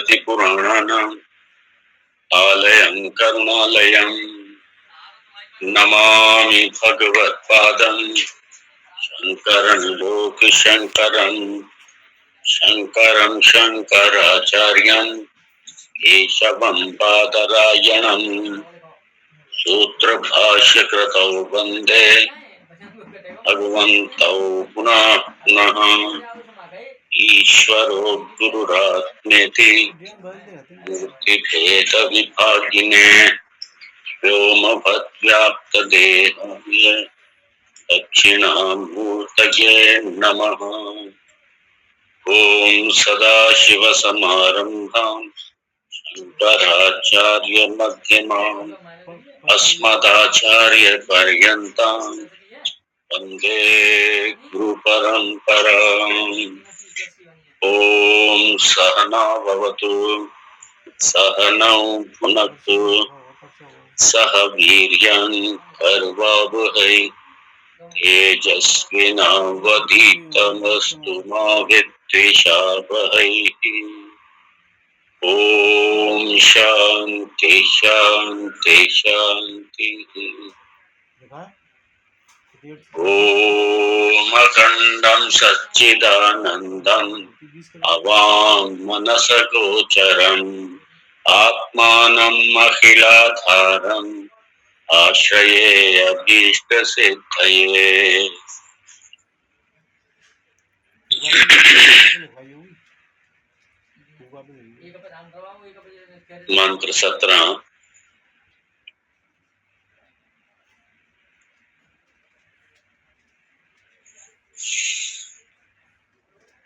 स्मृतिपुराणानाम् आलयं करुणालयं नमामि भगवत्पादं शङ्करं लोकशङ्करं शङ्करं शङ्कराचार्यं केशवं बादरायणं सूत्रभाष्यकृतौ वन्दे भगवन्तौ पुनः पुनः ईश्वरो गुरुरात्मेति मूर्तिभेदविभागिने व्योमवद्व्याप्तदेहाय दक्षिणामूर्तये नमः। ॐ सदाशिवसमारम्भां शङ्कराचार्यमध्यमाम् अस्मदाचार्यपर्यन्तां वन्दे गुरुपरम्पराम्। ॐ सहना भवतु सहनौ भुनक्तु सह वीर्यं कर्वावहै तेजस्विनावधीतमस्तु मा विद्विषावहै। ॐ शान्ति शान्ति शान्तिः। ॐ अखण्डं सच्चिदानन्दम् अवां मनसगोचरम् आत्मानम् अखिलाधारम् आश्रये अभीष्टसिद्धये। मंत्र 17।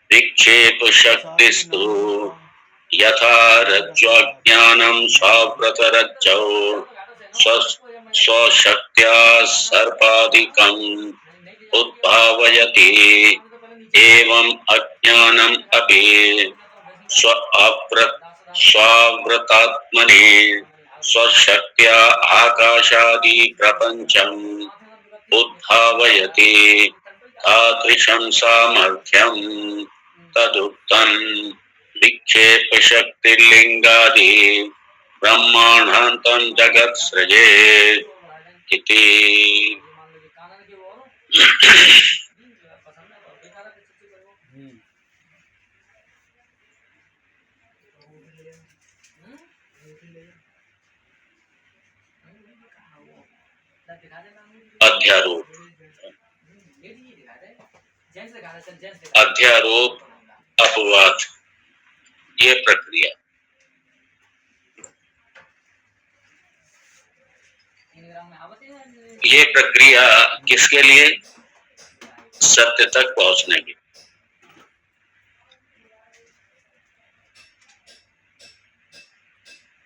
विक्षेप शक्तिस्तु यथा रज्ज्वाज्ञानं स्वाव्रतरज्जौ स्वशक्त्या सर्पादिकम् उद्भावयति एवं अज्ञानम् अपि स्वाव्रतात्मनि स्वशक्त्या आकाशादि प्रपञ्चम् उद्भावयति तादृशं सामर्थ्यं तदुक्तम् विक्षेप शक्तिर्लिंगादि ब्रह्मांडान्तं जगत् सृजेत् इति। अध्यारोप अध्यारोप अपवाद ये प्रक्रिया, ये प्रक्रिया किसके लिए? सत्य तक पहुंचने की।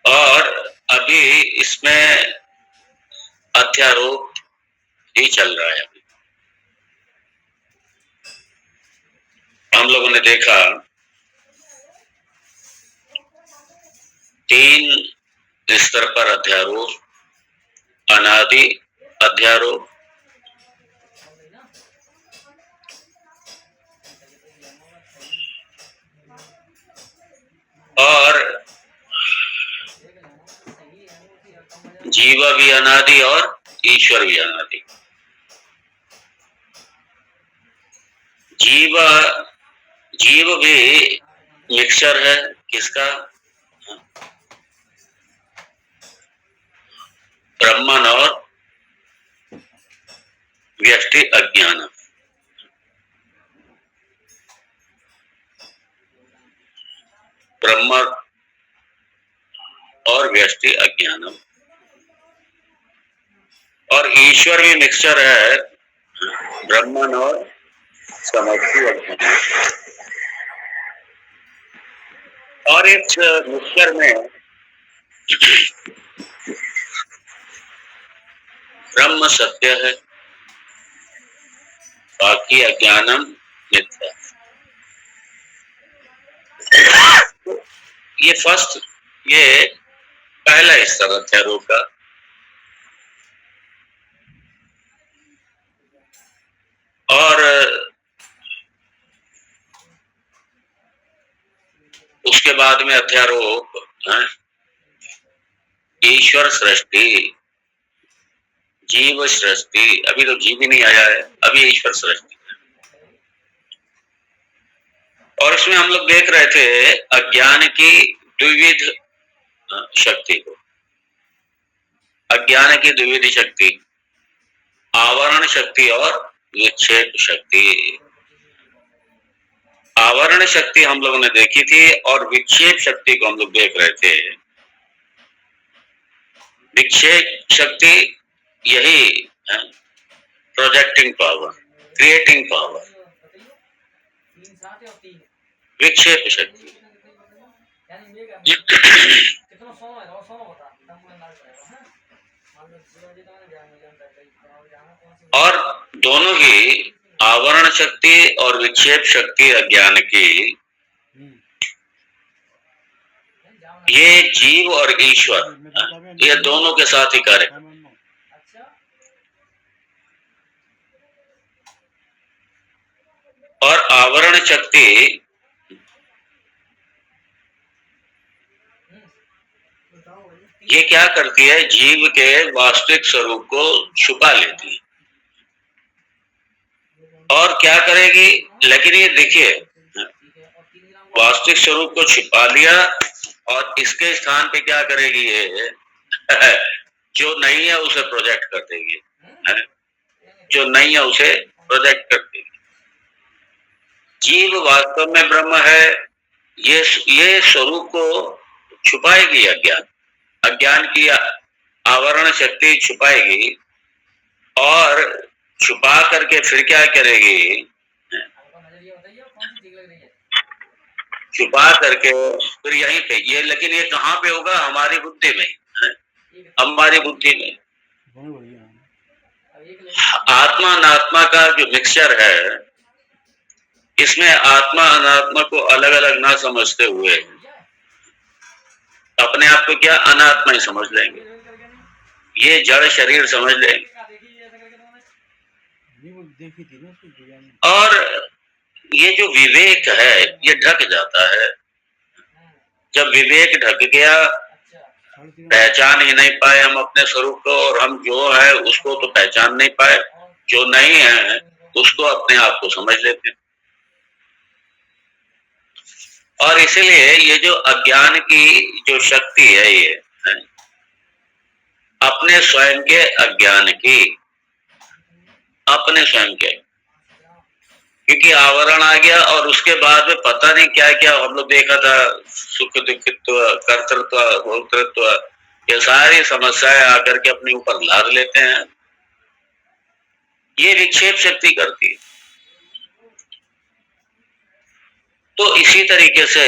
और अभी इसमें अध्यारोप ही चल रहा है। अभी हम लोगों ने देखा 3 स्तर पर अध्यारोप, अनादि अध्यारोप, और जीव भी अनादि और ईश्वर भी अनादि। जीव भी मिक्सचर है किसका? ब्रह्मन और व्यष्टि अज्ञान। ब्रह्म और व्यष्टि अज्ञानम, और ईश्वर भी मिक्सचर है ब्रह्मन और समष्टि अज्ञान। और इस मिक्सचर में ब्रह्म सत्य है, बाकी अज्ञानम मिथ्या। ये पहला स्तर अध्यारोप का। और उसके बाद में अध्यारोप, ईश्वर सृष्टि, जीव सृष्टि। अभी तो जीव ही नहीं आया है, अभी ईश्वर सृष्टि। और इसमें हम लोग देख रहे थे अज्ञान की द्विविध शक्ति को, अज्ञान की द्विविध शक्ति, आवरण शक्ति और विक्षेप शक्ति। आवरण शक्ति हम लोगों ने देखी थी और विक्षेप शक्ति को हम लोग देख रहे थे। विक्षेप शक्ति यही प्रोजेक्टिंग पावर, क्रिएटिंग पावर। विक्षेप शक्ति और दोनों ही आवरण शक्ति और विक्षेप शक्ति अज्ञान की, ये जीव और ईश्वर, ये दोनों के साथ ही कार्य। और आवरण शक्ति ये क्या करती है, जीव के वास्तविक स्वरूप को छुपा लेती है। और क्या करेगी, लेकिन ये देखिए वास्तविक स्वरूप को छिपा लिया और इसके स्थान पे क्या करेगी, ये जो नहीं है उसे प्रोजेक्ट कर देगी, जो नहीं है उसे प्रोजेक्ट कर देगी। जीव वास्तव में ब्रह्म है, ये स्वरूप को छुपाएगी अज्ञान, अज्ञान की आवरण शक्ति छुपाएगी और छुपा करके फिर क्या करेगी, छुपा करके फिर यहीं पे ये, लेकिन ये कहाँ पे होगा, हमारी बुद्धि में, हमारी बुद्धि में। आत्मा अनात्मा का जो मिक्सचर है, इसमें आत्मा अनात्मा को अलग अलग ना समझते हुए अपने आप को क्या अनात्मा ही समझ लेंगे, ये जड़ शरीर समझ लेंगे। और ये जो विवेक है ये ढक जाता है। जब विवेक ढक गया, पहचान ही नहीं पाए हम अपने स्वरूप को, और हम जो है उसको तो पहचान नहीं पाए, जो नहीं है उसको अपने आप को समझ लेते हैं। और इसलिए ये जो अज्ञान की जो शक्ति है, ये अपने स्वयं के अज्ञान की, अपने स्वयं के, क्योंकि आवरण आ गया और उसके बाद में पता नहीं क्या क्या हम लोग देखा था, सुख दुखित्व, कर्तृत्व, भोक्तृत्व, ये सारी समस्याएं आकर के अपने ऊपर लाद लेते हैं। ये विक्षेप शक्ति करती है। तो इसी तरीके से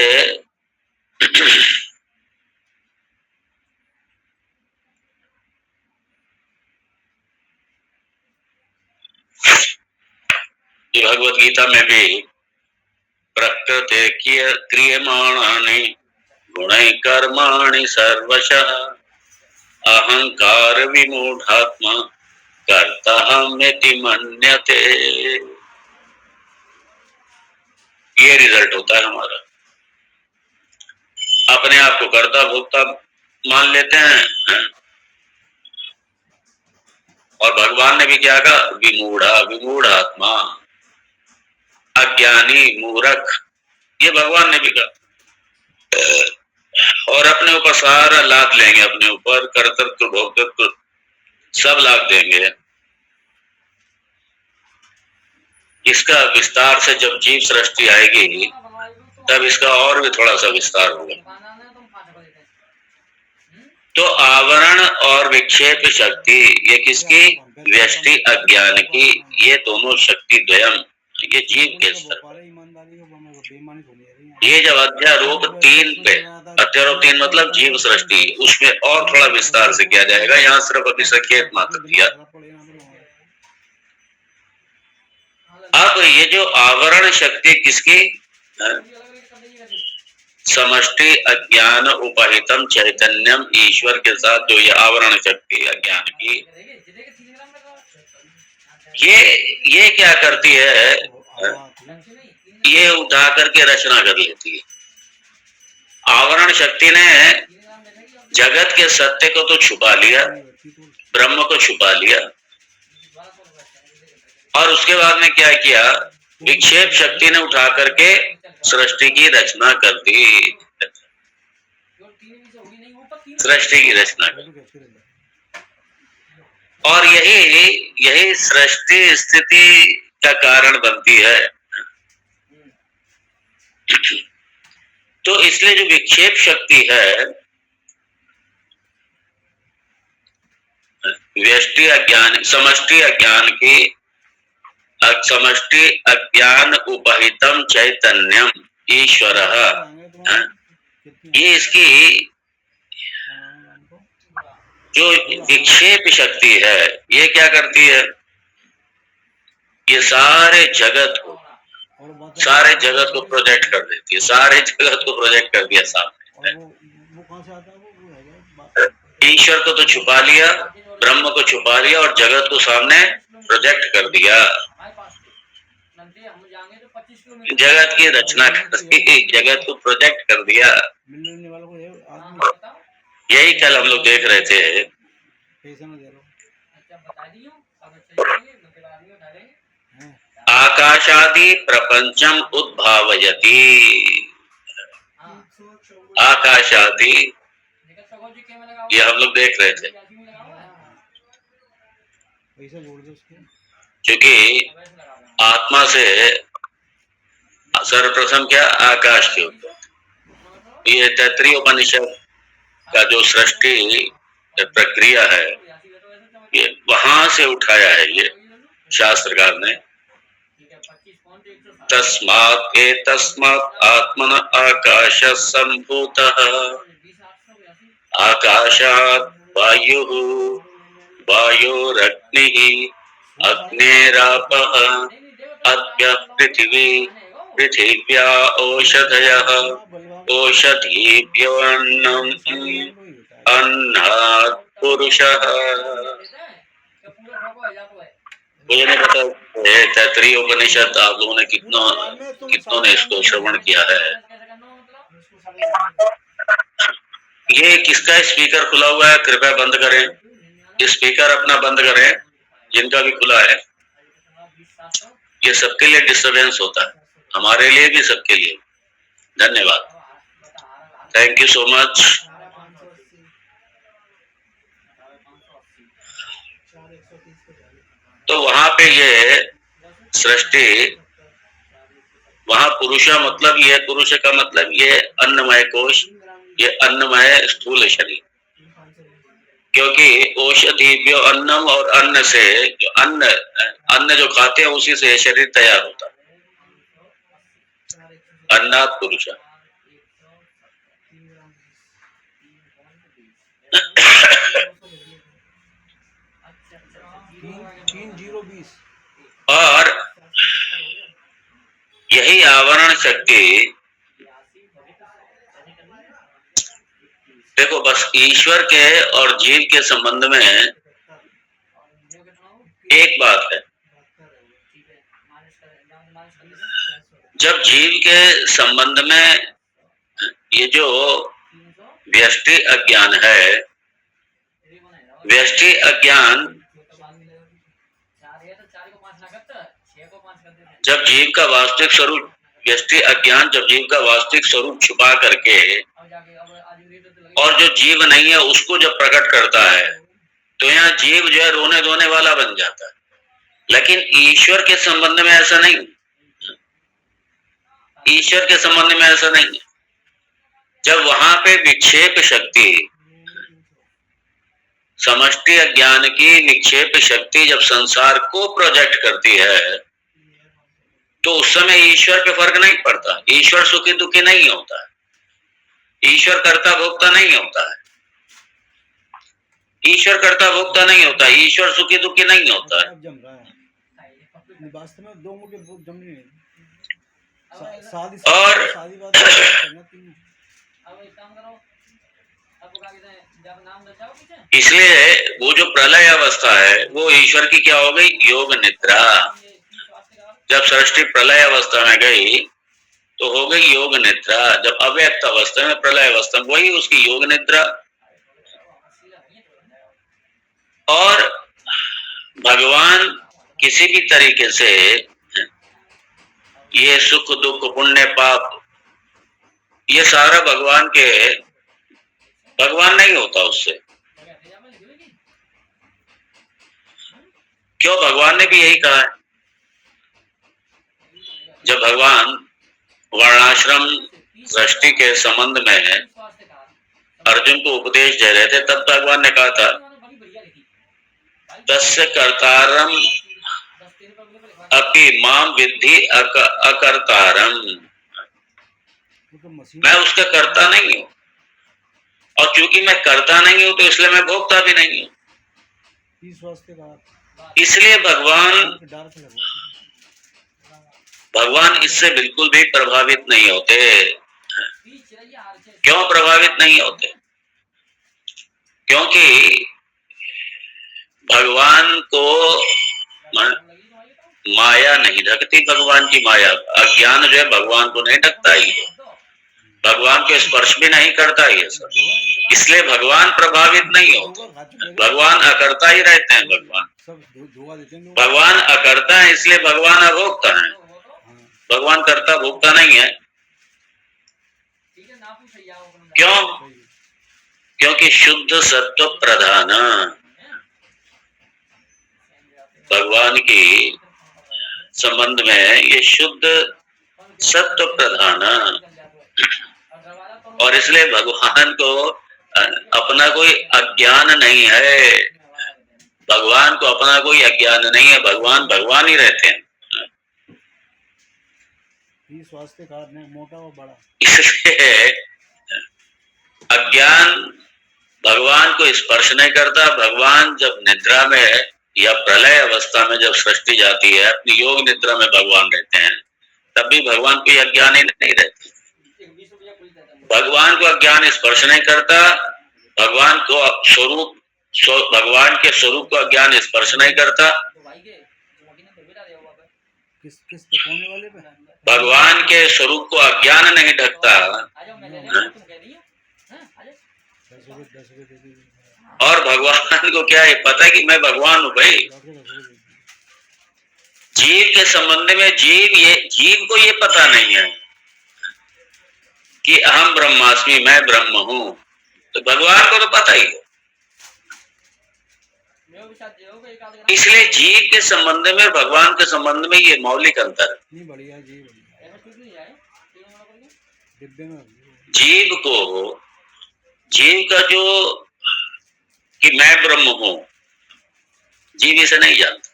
भगवत गीता में भी प्रकृति क्रियमाणानि गुणैः कर्माणि सर्वशः अहंकार विमूढ़ात्मा कर्ताहमेति मन्यते। ये रिजल्ट होता है हमारा, अपने आप को कर्ता भोक्ता मान लेते हैं। और भगवान ने भी क्या कहा, विमूढ़ आत्मा, अज्ञानी, मूर्ख, ये भगवान ने भी कहा। और अपने ऊपर सारा लाद लेंगे, अपने ऊपर कर्तृत्व भोक्तृत्व सब लाद देंगे। इसका विस्तार से जब जीव सृष्टि आएगी तब इसका और भी थोड़ा सा विस्तार होगा। तो आवरण और विक्षेप शक्ति, ये किसकी, व्यष्टि अज्ञान की, ये दोनों शक्ति द्वयम ये जीव के स्तर पर। ये जब अध्यारोप 3 पे, अध्यारोप 3 मतलब जीव सृष्टि, उसमें और थोड़ा विस्तार से किया जाएगा। यहाँ सिर्फ अभी संकेत मात्र दिया। अब ये जो आवरण शक्ति किसकी, समष्टि अज्ञान उपहितम चैतन्यम, ईश्वर के साथ जो ये आवरण शक्ति अज्ञान की, ये क्या करती है, ये उठा करके रचना कर लेती है। आवरण शक्ति ने जगत के सत्य को तो छुपा लिया, ब्रह्म को छुपा लिया, और उसके बाद में क्या किया, विक्षेप शक्ति ने उठा करके सृष्टि की रचना कर दी, सृष्टि की रचना कर। और यही सृष्टि स्थिति का कारण बनती है। तो इसलिए जो विक्षेप शक्ति है, व्यष्टि अज्ञान, समष्टि अज्ञान की, समष्टि अज्ञान उपहितम चैतन्यम ईश्वरः, ये इसकी जो विक्षेप शक्ति है, ये क्या करती है, ये सारे जगत को प्रोजेक्ट कर देती है, सारे जगत को प्रोजेक्ट कर दिया सामने। ईश्वर को तो छुपा लिया, ब्रह्म को छुपा लिया, और जगत को सामने प्रोजेक्ट कर दिया, जगत की रचना कर दी, जगत को प्रोजेक्ट कर दिया। यही कल हम लोग देख रहे थे। आकाशादि प्रपंचम उद्भावयति, आकाशादि, ये हम लोग देख रहे थे, क्योंकि आत्मा से सर्वप्रथम क्या, आकाश के ऊपर, ये तैत्तिरीय उपनिषद का जो सृष्टि प्रक्रिया है, ये वहां से उठाया है ये शास्त्रकार ने। तस्मात् एतस्मात् आत्मन आकाश संभूतः, आकाशात् वायुः, वायोरग्निः, अग्नेरापः, अद्य पृथिवी, पृथिव्या ओषधयः, ओषधीभ्योऽन्नम्, अन्नात् पुरुषः। मुझे नहीं पता तैत्तिरीय उपनिषद आप लोगों ने कितनों ने इसको श्रवण किया है। ये किसका स्पीकर खुला हुआ है, कृपया बंद करें, स्पीकर अपना बंद करें, जिनका भी खुला है। ये सबके लिए डिस्टर्बेंस होता है, हमारे लिए भी, सबके लिए। धन्यवाद, थैंक यू सो मच। तो वहां पे ये सृष्टि, वहां पुरुष मतलब ये, पुरुष का मतलब ये अन्नमय कोश, ये अन्नमय स्थूल शरीर, क्योंकि औषधीभ्यो अन्नम, और अन्न से जो अन्न जो खाते हैं उसी से शरीर तैयार होता है, अन्नात् पुरुष। और यही आवरण शक्ति, देखो बस ईश्वर के और जीव के संबंध में एक बात है, जब जीव के संबंध में ये जो व्यष्टि अज्ञान है, व्यष्टि अज्ञान जब जीव का वास्तविक स्वरूप, व्यष्टि अज्ञान जब जीव का वास्तविक स्वरूप छुपा करके और जो जीव नहीं है उसको जब प्रकट करता है, तो यहाँ जीव जो है रोने धोने वाला बन जाता है। लेकिन ईश्वर के संबंध में ऐसा नहीं, ईश्वर के संबंध में ऐसा नहीं है। जब वहां पे विक्षेप शक्ति, समष्टि अज्ञान की विक्षेप शक्ति जब संसार को प्रोजेक्ट करती है, तो उस समय ईश्वर पे फर्क नहीं पड़ता। ईश्वर सुखी दुखी नहीं होता है, ईश्वर कर्ता भोक्ता नहीं होता है, ईश्वर कर्ता भोक्ता नहीं होता, ईश्वर सुखी दुखी नहीं होता है। और इसलिए वो जो प्रलय अवस्था है वो ईश्वर की क्या हो गई, योग निद्रा। जब सृष्टि प्रलय अवस्था में गई तो हो गई योग निद्रा। जब अव्यक्त अवस्था में, प्रलय अवस्था में, वही उसकी योग निद्रा। और भगवान किसी भी तरीके से ये सुख दुख पुण्य पाप ये सारा भगवान नहीं होता उससे। क्यों? भगवान ने भी यही कहा है। जब भगवान वर्णाश्रम सृष्टि के संबंध में अर्जुन को उपदेश दे रहे थे, तब भगवान ने कहा था तस्य कर्तारम अपि माम विद्धि अकर्तारम। मैं उसका कर्ता नहीं हूँ, और चूंकि मैं करता नहीं हूँ तो इसलिए मैं भोगता भी नहीं हूँ। इसलिए भगवान इससे बिल्कुल भी प्रभावित नहीं होते। क्यों प्रभावित नहीं होते? क्योंकि भगवान को माया नहीं ढकती। भगवान की माया, अज्ञान जो है भगवान को नहीं ढकता ही है, भगवान को स्पर्श भी नहीं करता ही है सब। इसलिए भगवान प्रभावित नहीं होते। भगवान अकर्ता ही रहते हैं। भगवान अकर्ता है, इसलिए भगवान अभोक्ता है। भगवान कर्ता भोक्ता नहीं है। क्यों? क्योंकि शुद्ध सत्व प्रधान भगवान की संबंध में ये शुद्ध सत्व प्रधान, और इसलिए भगवान को अपना कोई अज्ञान नहीं है। भगवान को अपना कोई अज्ञान नहीं है। भगवान भगवान ही रहते हैं। इसलिए अज्ञान भगवान को स्पर्श नहीं करता। भगवान जब निद्रा में या प्रलय अवस्था में जब सृष्टि जाती है, अपनी योग निद्रा में भगवान रहते हैं, तब भी भगवान कोई अज्ञान ही नहीं रहती। भगवान को अज्ञान स्पर्श नहीं करता। भगवान के स्वरूप को अज्ञान स्पर्श नहीं करता। भगवान के स्वरूप को अज्ञान नहीं ढकता। और भगवान को क्या है? पता है कि मैं भगवान हूं भाई। जीव के संबंध में जीव को ये पता नहीं है कि अहम ब्रह्मास्मि, मैं ब्रह्म हूं। तो भगवान को तो पता ही है। इसलिए जीव के संबंध में, भगवान के संबंध में ये मौलिक अंतर। जीव का जो कि मैं ब्रह्म हूं, जीव इसे नहीं जानता।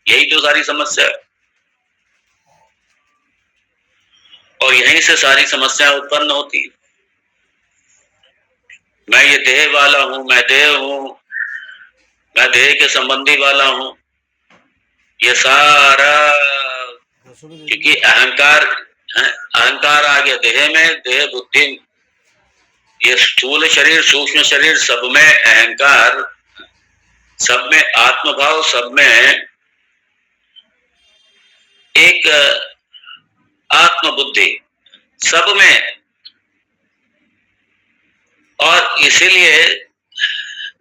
यही तो सारी समस्या है, और यहीं से सारी समस्या उत्पन्न होती है। मैं ये देह वाला हूं, मैं देह हूं, मैं देह के संबंधी वाला हूं। ये सारा क्योंकि अहंकार आ गया देह में। देह बुद्धि, ये स्थूल शरीर सूक्ष्म शरीर, सब में अहंकार, सब में आत्मभाव, सब में एक आत्मबुद्धि, सब में। और इसीलिए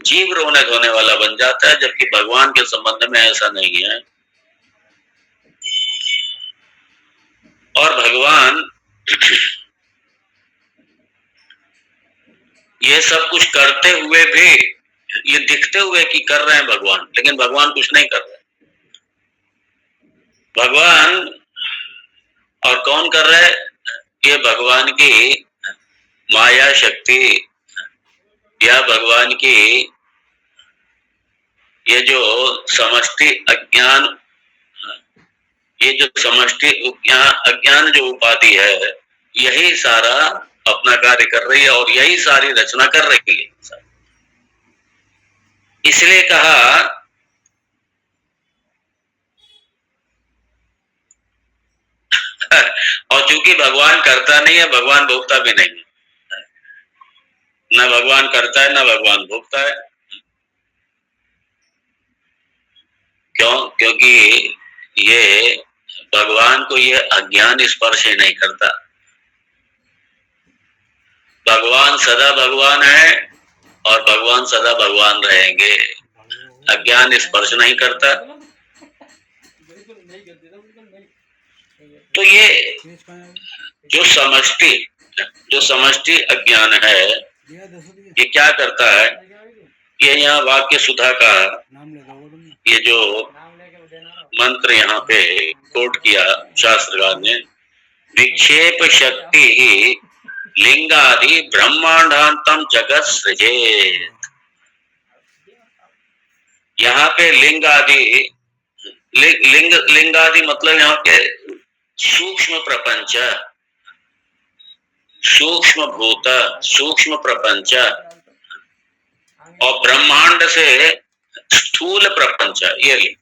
जीव रोने धोने वाला बन जाता है, जबकि भगवान के संबंध में ऐसा नहीं है। और भगवान ये सब कुछ करते हुए भी, ये दिखते हुए कि कर रहे हैं भगवान, लेकिन भगवान कुछ नहीं कर रहे। भगवान और कौन कर रहे? ये भगवान की माया शक्ति, या भगवान की ये जो समष्टि अज्ञान, ये जो समष्टि अज्ञान जो उपाधि है, यही सारा अपना कार्य कर रही है, और यही सारी रचना कर रही है। इसलिए कहा और चूंकि भगवान करता नहीं है, भगवान भोगता भी नहीं है। न भगवान करता है, न भगवान भोगता है। क्यों? क्योंकि ये भगवान को यह अज्ञान स्पर्श ही नहीं करता। भगवान सदा भगवान है और भगवान सदा भगवान रहेंगे। अज्ञान स्पर्श नहीं करता। तो ये जो समष्टि अज्ञान है, ये क्या करता है? ये यहाँ वाक्य सुधा का ये जो मंत्र यहाँ पे कोट किया शास्त्रकार ने, विक्षेप शक्ति ही लिंगादि ब्रह्मांडांतम जगत सृजेत। यहाँ पे लिंगादि लिंगादि मतलब यहाँ के सूक्ष्म प्रपंच, सूक्ष्म भूत, सूक्ष्म प्रपंच और ब्रह्मांड से स्थूल प्रपंच। ये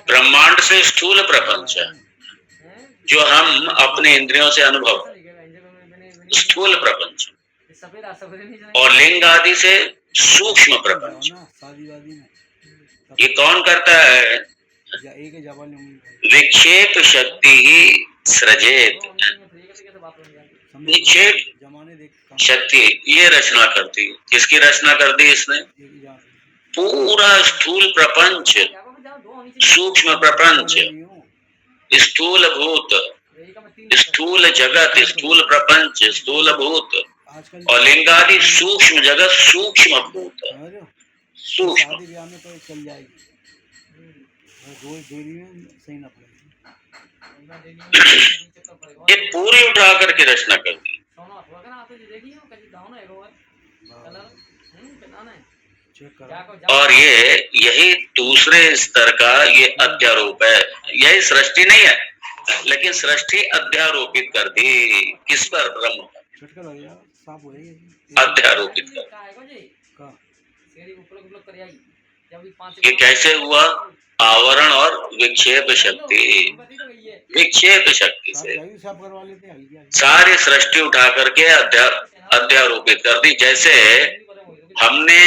ब्रह्मांड से स्थूल प्रपंच जो हम अपने इंद्रियों से अनुभव, स्थूल प्रपंच, और लिंग आदि से सूक्ष्म प्रपंच। ये कौन करता है? विक्षेप शक्ति ही सृजेत। विक्षेप शक्ति ये रचना करती है। किसकी रचना कर दी इसने? पूरा स्थूल प्रपंच, सूक्ष्म प्रपंच, स्थूल भूत, स्थूल जगत, स्थूल प्रपंच, स्थूल भूत और लिंगादि सूक्ष्म जगत, सूक्ष्म भूत, सूक्ष्म। ये पूरी उठा करके रचना कर दी। और ये यही दूसरे स्तर का ये अध्यारोप है। यही सृष्टि नहीं है, लेकिन सृष्टि अध्यारोपित कर दी। किस पर? ब्रह्म अध्यारोपित कर। ये कैसे हुआ? आवरण और विक्षेप शक्ति। विक्षेप शक्ति से सारी सृष्टि उठा करके अध्यारोपित कर दी। जैसे हमने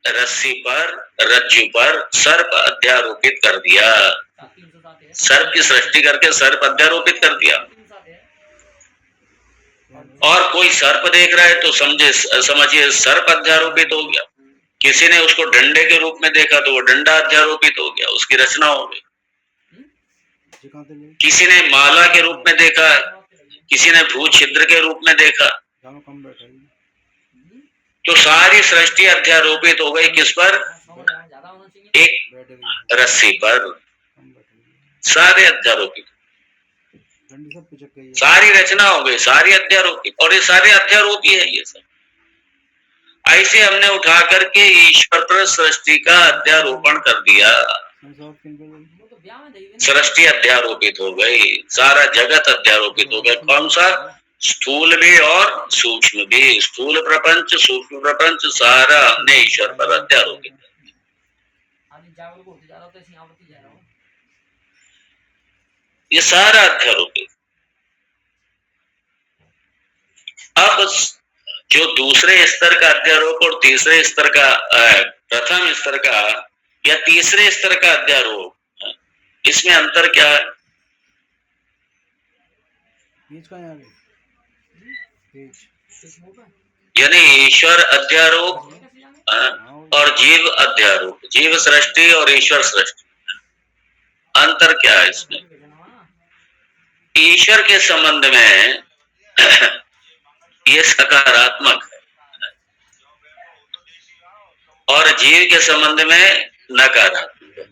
रस्सी पर, रज्जु पर सर्प अध्यारोपित कर दिया। सर्प की सृष्टि करके सर्प अध्यारोपित कर दिया। और कोई सर्प देख रहा है तो समझिए सर्प अध्यारोपित हो गया। किसी ने उसको डंडे के रूप में देखा तो वो डंडा अध्यारोपित हो गया, उसकी रचना हो गई। किसी ने माला के रूप में देखा, किसी ने भू छिद्र के रूप में देखा, तो सारी सृष्टि अध्यारोपित हो गई। किस पर? एक रस्सी पर। सारे अध्यारोपित, सारी रचना हो गई, सारी अध्यारोपित। और ये सारे अध्यारोपी है। ये सब ऐसे हमने उठा करके ईश्वर पर सृष्टि का अध्यारोपण कर दिया। सृष्टि अध्यारोपित हो गई, सारा जगत अध्यारोपित हो गया। कौन सा? स्थूल भी और सूक्ष्म भी। स्थूल प्रपंच, सूक्ष्म प्रपंच सारा हमने ईश्वर पर अध्यारोपित कर दिया। ये सारा अध्यारोपित। अब जो दूसरे स्तर का अध्यारोप और तीसरे स्तर का, प्रथम स्तर का या तीसरे स्तर का अध्यारोप, इसमें अंतर क्या है? यानी ईश्वर अध्यारोप और जीव अध्यारोप, जीव सृष्टि और ईश्वर सृष्टि, अंतर क्या है इसमें? ईश्वर के संबंध में ये सकारात्मक है और जीव के संबंध में नकारात्मक है।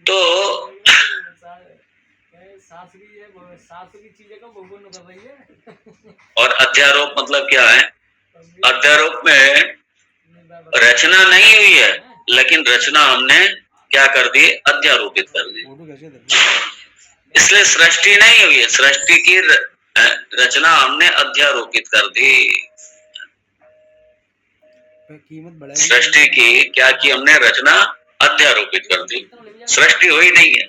तो और अध्यारोप मतलब क्या है? अध्यारोप में रचना नहीं हुई है, लेकिन रचना हमने क्या कर दी? अध्यारोपित कर दी। इसलिए सृष्टि नहीं हुई है, सृष्टि की रचना हमने अध्यारोपित कर दी। सृष्टि की क्या की हमने? रचना अध्यारोपित कर दी। सृष्टि हुई नहीं है।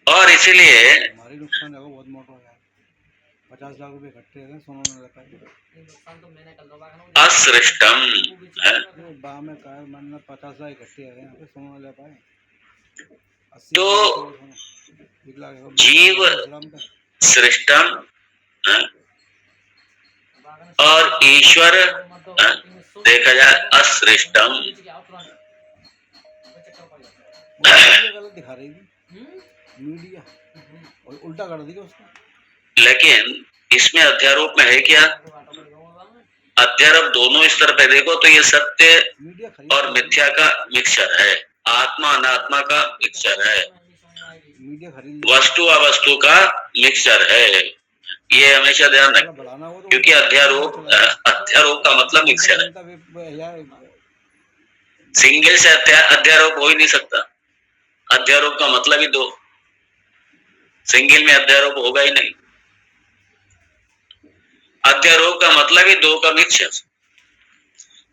और इसीलिए 50 लाख रुपए इकट्ठे हैं, सोना न लगा असृष्टम है। बा में कहा मैंने 50 लाख इकट्ठे हैं यहाँ पे, सोना ले पाए 80 तो लाख जीव सृष्टम है, और ईश्वर है, देखा जाए असृष्टम। गलत दिखा रही थी मीडिया, और उल्टा कर दिया उसको। लेकिन इसमें अध्यारोप में है क्या? अध्यारोप दोनों स्तर पे देखो तो ये सत्य और मिथ्या का मिक्सचर है, आत्मा अनात्मा का मिक्सचर है, वस्तु अवस्तु का मिक्सचर है। ये हमेशा ध्यान रखें, क्योंकि अध्यारोप का मतलब मिक्सचर है। सिंगल से अध्यारोप हो ही नहीं सकता। अध्यारोप का मतलब ही दो, सिंगल में अध्यारोप होगा ही नहीं। अध्यारोप का मतलब ही दो का मिक्सचर।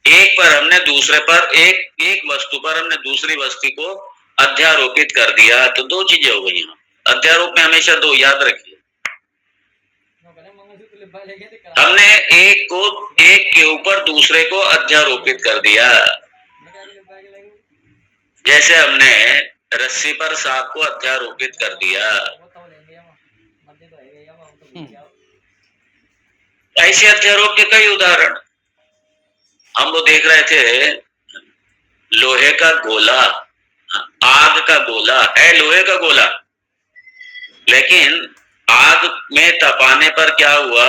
एक पर हमने दूसरे पर, एक वस्तु पर हमने दूसरी वस्तु को अध्यारोपित कर दिया, तो दो चीजें हो गई। अध्यारोप में हमेशा दो, याद रखिए। हमने एक के ऊपर दूसरे को अध्यारोपित कर दिया। जैसे हमने रस्सी पर सांप को अध्यारोपित कर दिया, ऐसे अध्यारोप के कई उदाहरण हम वो देख रहे थे। लोहे का गोला, आग का गोला है, लोहे का गोला, लेकिन आग में तपाने पर क्या हुआ?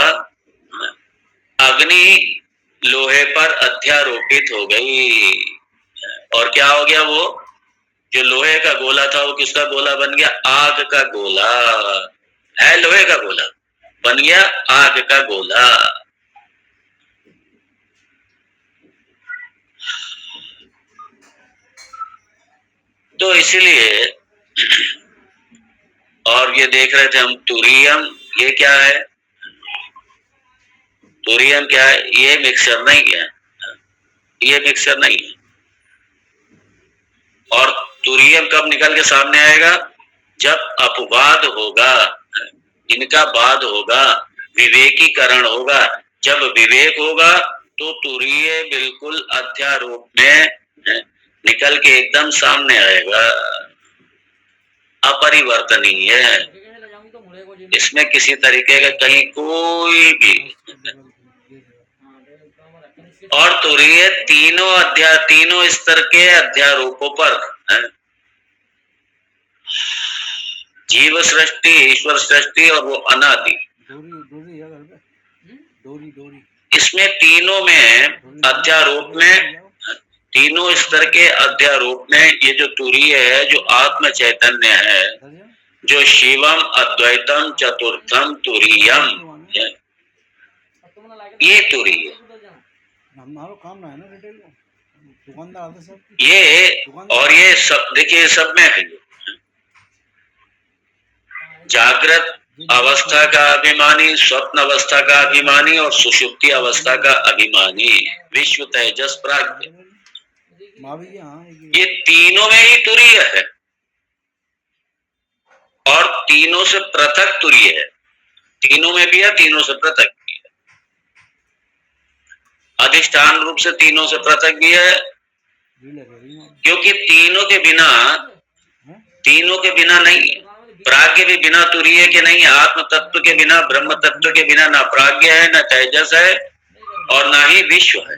अग्नि लोहे पर अध्यारोपित हो गई, और क्या हो गया? वो जो लोहे का गोला था वो किसका गोला बन गया? आग का गोला है, लोहे का गोला बन गया आग का गोला। तो इसलिए, और ये देख रहे थे हम तुरियम, ये क्या है? तुरियम क्या है? ये मिक्सर नहीं है, ये मिक्सर नहीं है। और तुरियम कब निकल के सामने आएगा? जब अपवाद होगा, इनका वाद होगा, विवेकीकरण होगा। जब विवेक होगा तो तुरीय बिल्कुल अध्यारोप में निकल के एकदम सामने आएगा, अपरिवर्तनीय है। इसमें किसी तरीके का कहीं कोई भी, और तुरीय तीनों स्तर के अध्यारोपों पर, जीव सृष्टि, ईश्वर सृष्टि और वो अनादि, इसमें तीनों में अध्यारोप में, तीनों स्तर के अध्यारोप में ये जो तुरीय है, जो आत्म चैतन्य है, जो शिवम अद्वैतम चतुर्थम तुरीयम, ये तुरीय, ये और ये सब देखिए, सब में है। जागृत अवस्था का अभिमानी, स्वप्न अवस्था का अभिमानी और सुषुप्ति अवस्था का अभिमानी, विश्व तेजस प्राज्ञ, ये तीनों में ही तुरीय है, और तीनों से पृथक तुरीय है। तीनों में भी है, तीनों से पृथक भी है, अधिष्ठान रूप से तीनों से पृथक भी है, क्योंकि तीनों के बिना नहीं, प्राज्ञ भी बिना तुरीय के नहीं है। आत्म तत्व के बिना, ब्रह्म तत्व के बिना ना प्राज्ञ है, ना तेजस है, और ना ही विश्व है।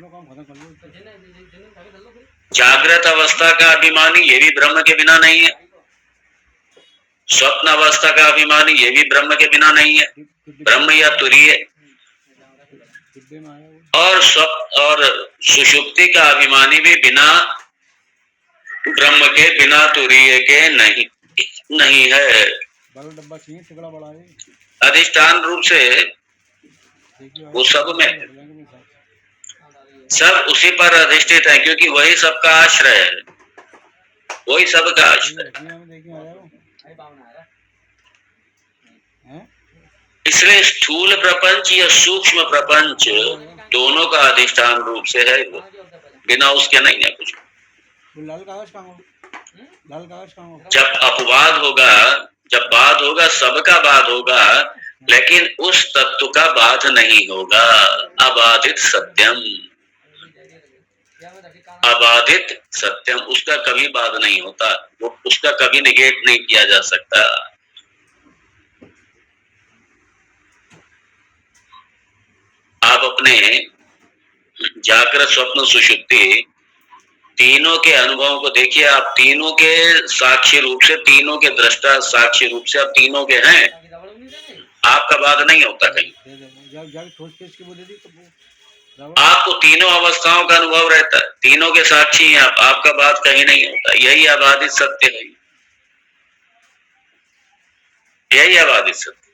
जागृत अवस्था का अभिमानी, ये भी ब्रह्म के बिना नहीं है। स्वप्न अवस्था का अभिमानी, ये भी ब्रह्म के बिना नहीं है, ब्रह्म या तुरीय। और सुषुप्ति का अभिमानी भी बिना ब्रह्म के, बिना तुरीय के नहीं है। अधिष्ठान रूप से वो सब में, सब उसी पर अधिष्ठित है, क्योंकि वही सबका आश्रय है, वही सबका आश्रय। इसलिए स्थूल प्रपंच या सूक्ष्म प्रपंच दोनों का अधिष्ठान रूप से है वो, बिना उसके नहीं है कुछ। जब अपवाद होगा, जब बाद होगा, सबका बाद होगा, लेकिन उस तत्व का बाध नहीं होगा। अबाधित सत्यम, अबाधित सत्यम, उसका कभी बाध नहीं होता, वो उसका कभी निगेट नहीं किया जा सकता। आप अपने जागृत स्वप्न सुषुप्ति तीनों के अनुभवों को देखिए। आप तीनों के साक्षी रूप से, तीनों के दृष्टा साक्षी रूप से आप तीनों के हैं, आपका बाध नहीं होता कहीं। आपको तीनों अवस्थाओं का अनुभव रहता है, तीनों के साक्षी हैं आप, आपका बात कहीं नहीं होता। यही अबाधित सत्य है, यही अबाधित सत्य।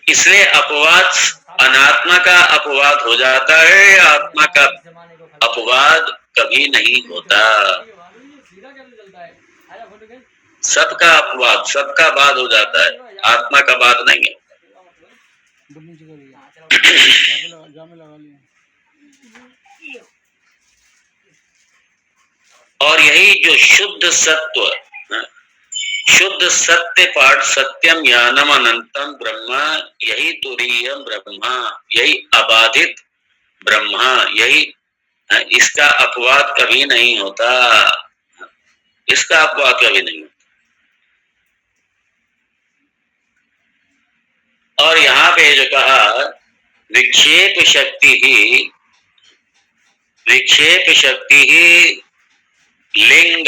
इसलिए अपवाद अनात्मा का अपवाद हो जाता है, आत्मा का अपवाद कभी नहीं होता। सबका अपवाद, सबका बाद हो जाता है, आत्मा का बाद नहीं है। और यही जो शुद्ध सत्व, शुद्ध सत्य पाठ, सत्यम ज्ञानम अनंतम ब्रह्म, यही तुरीय ब्रह्मा, यही अबाधित ब्रह्मा, यही इसका अपवाद कभी नहीं होता, इसका अपवाद कभी नहीं होता। और यहाँ पे जो कहा विक्षेप शक्ति ही, विक्षेप शक्ति ही लिंग,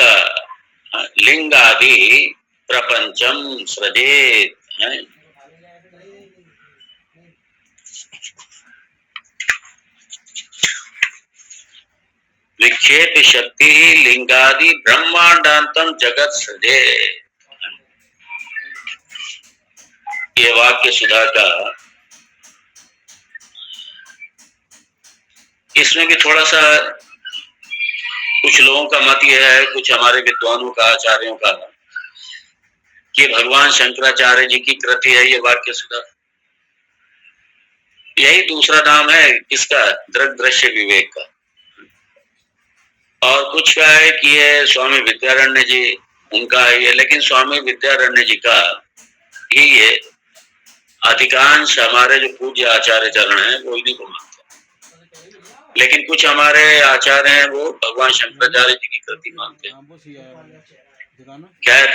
लिंगादि प्रपंचम सृजेत है। विक्षेप शक्ति ही लिंगादि ब्रह्मांडांतम जगत सृजे। ये वाक्य सुधा का, इसमें भी थोड़ा सा कुछ लोगों का मत यह है, कुछ हमारे विद्वानों का, आचार्यों का, कि भगवान शंकराचार्य जी की कृति है ये वाक्य सुधा। यही दूसरा नाम है किसका? दृग दृश्य विवेक का। और कुछ का है कि ये स्वामी विद्यारण्य जी उनका है ये, लेकिन स्वामी विद्यारण्य जी का ही ये अधिकांश हमारे जो पूज्य आचार्य चरण हैं वो इन्हीं को मानते हैं, लेकिन कुछ हमारे आचार्य हैं वो भगवान शंकराचार्य जी की कृति मानते हैं। खैर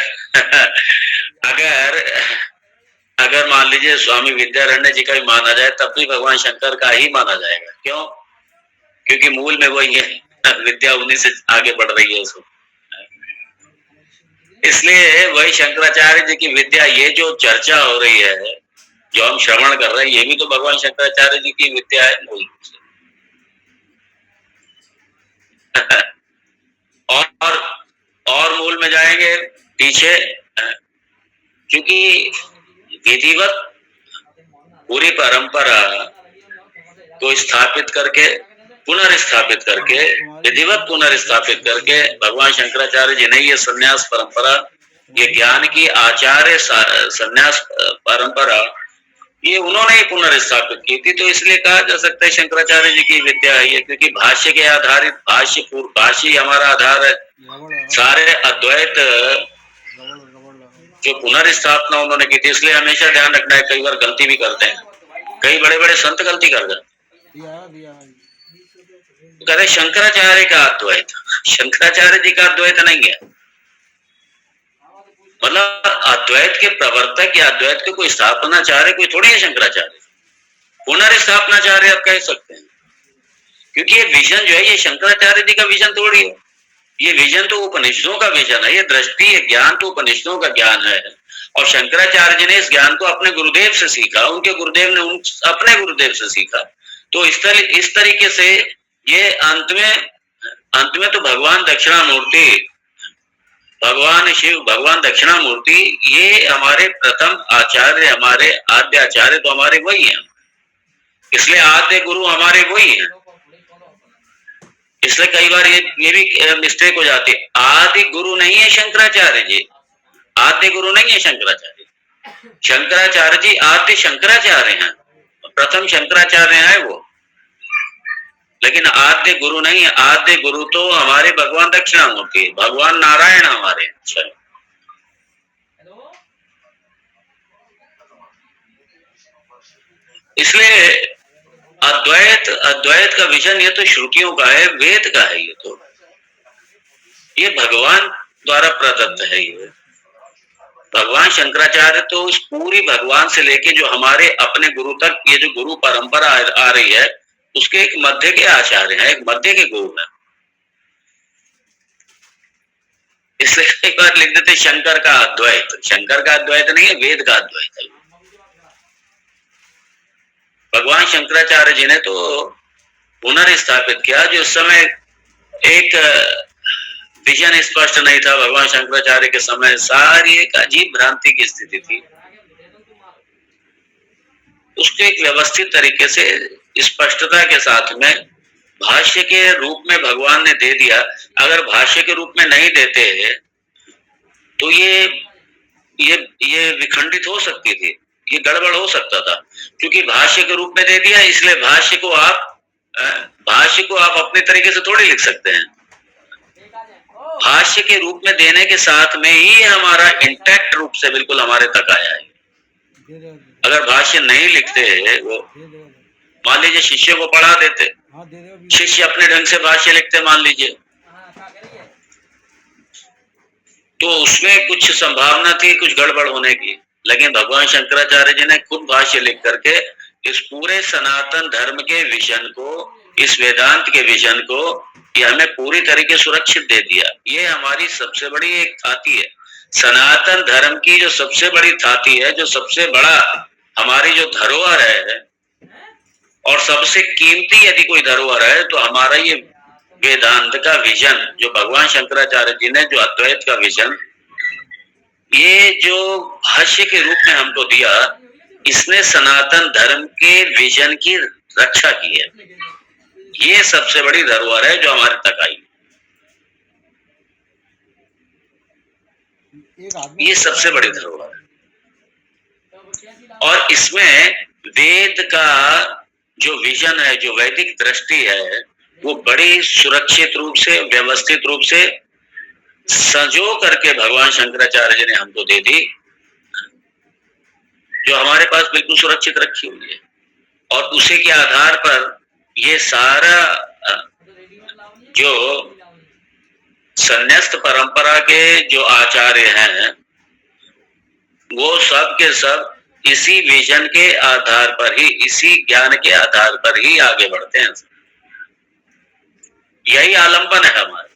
अगर मान लीजिए स्वामी विद्यारण्य जी का ही माना जाए तब भी भगवान शंकर का ही माना जाएगा। क्यों? क्योंकि मूल में वही है, विद्या उन्हीं से आगे बढ़ रही है उसको, इसलिए वही शंकराचार्य जी की विद्या, ये जो चर्चा हो रही है, जो हम श्रवण कर रहे हैं, ये भी तो भगवान शंकराचार्य जी की विद्या है मूल रूप से। और मूल में जाएंगे पीछे, क्योंकि विधिवत पूरी परंपरा को स्थापित करके, पुनर्स्थापित करके, विधिवत पुनर्स्थापित करके भगवान शंकराचार्य जी ने ये संन्यास परंपरा, ये ज्ञान की आचार्य संन्यास परंपरा, ये उन्होंने ही पुनर्स्थापित की थी। तो इसलिए कहा जा सकता है शंकराचार्य जी की विद्या है ये, क्योंकि भाष्य के आधारित, भाष्य हमारा आधार है। सारे अद्वैत जो पुनर्स्थापना उन्होंने की थी, इसलिए हमेशा ध्यान रखना है, कई बार गलती भी करते हैं, कई बड़े बड़े संत गलती कर जाते। कहते शंकराचार्य का अद्वैत, शंकराचार्य जी का अद्वैत नहीं है, मतलब अद्वैत के प्रवर्तक या अद्वैत के कोई स्थापनाचार्य कोई थोड़ी है शंकराचार्य, पुनर्स्थापनाचार्य आप कह सकते हैं। क्योंकि ये विजन जो है ये शंकराचार्य जी का विजन थोड़ी है, ये विजन तो उपनिषदों का विजन है, ये दृष्टि, ये ज्ञान तो उपनिषदों का ज्ञान है। और शंकराचार्य जी ने इस ज्ञान को अपने गुरुदेव से सीखा, उनके गुरुदेव ने अपने गुरुदेव से सीखा। तो इस तरीके से ये अंत में तो भगवान दक्षिणामूर्ति, भगवान शिव, भगवान दक्षिणामूर्ति, ये हमारे प्रथम आचार्य, हमारे आद्य आचार्य तो हमारे वही हैं, इसलिए आद्य गुरु हमारे वही हैं। इसलिए कई बार ये भी मिस्टेक हो जाती है, आदि गुरु नहीं है शंकराचार्य जी, आद्य गुरु नहीं है शंकराचार्य। शंकराचार्य जी आद्य शंकराचार्य हैं, प्रथम शंकराचार्य हैं वो, लेकिन आद्य गुरु नहीं है। आद्य गुरु तो हमारे भगवान दक्षिणामूर्ति, भगवान नारायण हमारे। इसलिए अद्वैत का विजन ये तो श्रुतियों का है, वेद का है, ये भगवान द्वारा प्रदत्त है। ये भगवान शंकराचार्य तो इस पूरी भगवान से लेके जो हमारे अपने गुरु तक ये जो गुरु परंपरा आ रही है, उसके एक मध्य के आचार्य हैं, एक मध्य के गुरु हैं। इसलिए एक बार लिख देते शंकर का अद्वैत। शंकर का अद्वैत नहीं है, वेद का अद्वैत है। भगवान शंकराचार्य जी ने तो पुनर्स्थापित किया। जो उस समय एक विजन स्पष्ट नहीं था, भगवान शंकराचार्य के समय सारी एक अजीब भ्रांति की स्थिति थी। उसको एक व्यवस्थित तरीके से स्पष्टता के साथ में भाष्य के रूप में भगवान ने दे दिया। अगर भाष्य के रूप में नहीं देते तो ये विखंडित हो सकती थी, ये गड़बड़ हो सकता था। क्योंकि भाष्य के रूप में दे दिया, इसलिए भाष्य को आप अपने तरीके से थोड़ी लिख सकते हैं। भाष्य के रूप में देने के साथ में ही हमारा इंटैक्ट रूप से बिल्कुल हमारे तक आया है। अगर भाष्य नहीं लिखते, वो मान लीजिए शिष्य को पढ़ा देते, शिष्य अपने ढंग से भाष्य लिखते मान लीजिए, तो उसमें कुछ संभावना थी कुछ गड़बड़ होने की। लेकिन भगवान शंकराचार्य जी ने खुद भाष्य लिख करके इस पूरे सनातन धर्म के विजन को, इस वेदांत के विजन को ये हमें पूरी तरीके सुरक्षित दे दिया। ये हमारी सबसे बड़ी एक थाती है, सनातन धर्म की जो सबसे बड़ी थाती है, जो सबसे बड़ा हमारी जो धरोहर है, और सबसे कीमती यदि कोई धरोहर है तो हमारा ये वेदांत का विजन, जो भगवान शंकराचार्य जी ने जो अद्वैत का विजन, ये जो भाष्य के रूप में हमको दिया, इसने सनातन धर्म के विजन की रक्षा की है। ये सबसे बड़ी धरोहर है जो हमारे तक आई। ये सबसे बड़ी धरोहर है। और इसमें वेद का जो विजन है, जो वैदिक दृष्टि है, वो बड़ी सुरक्षित रूप से, व्यवस्थित रूप से संजो करके भगवान शंकराचार्य जी ने हमको दे दी, जो हमारे पास बिल्कुल सुरक्षित रखी हुई है। और उसी के आधार पर ये सारा जो संन्यास्त परंपरा के जो आचार्य हैं, वो सब के सब इसी विजन के आधार पर ही, इसी ज्ञान के आधार पर ही आगे बढ़ते हैं। यही आलंबन है हमारा।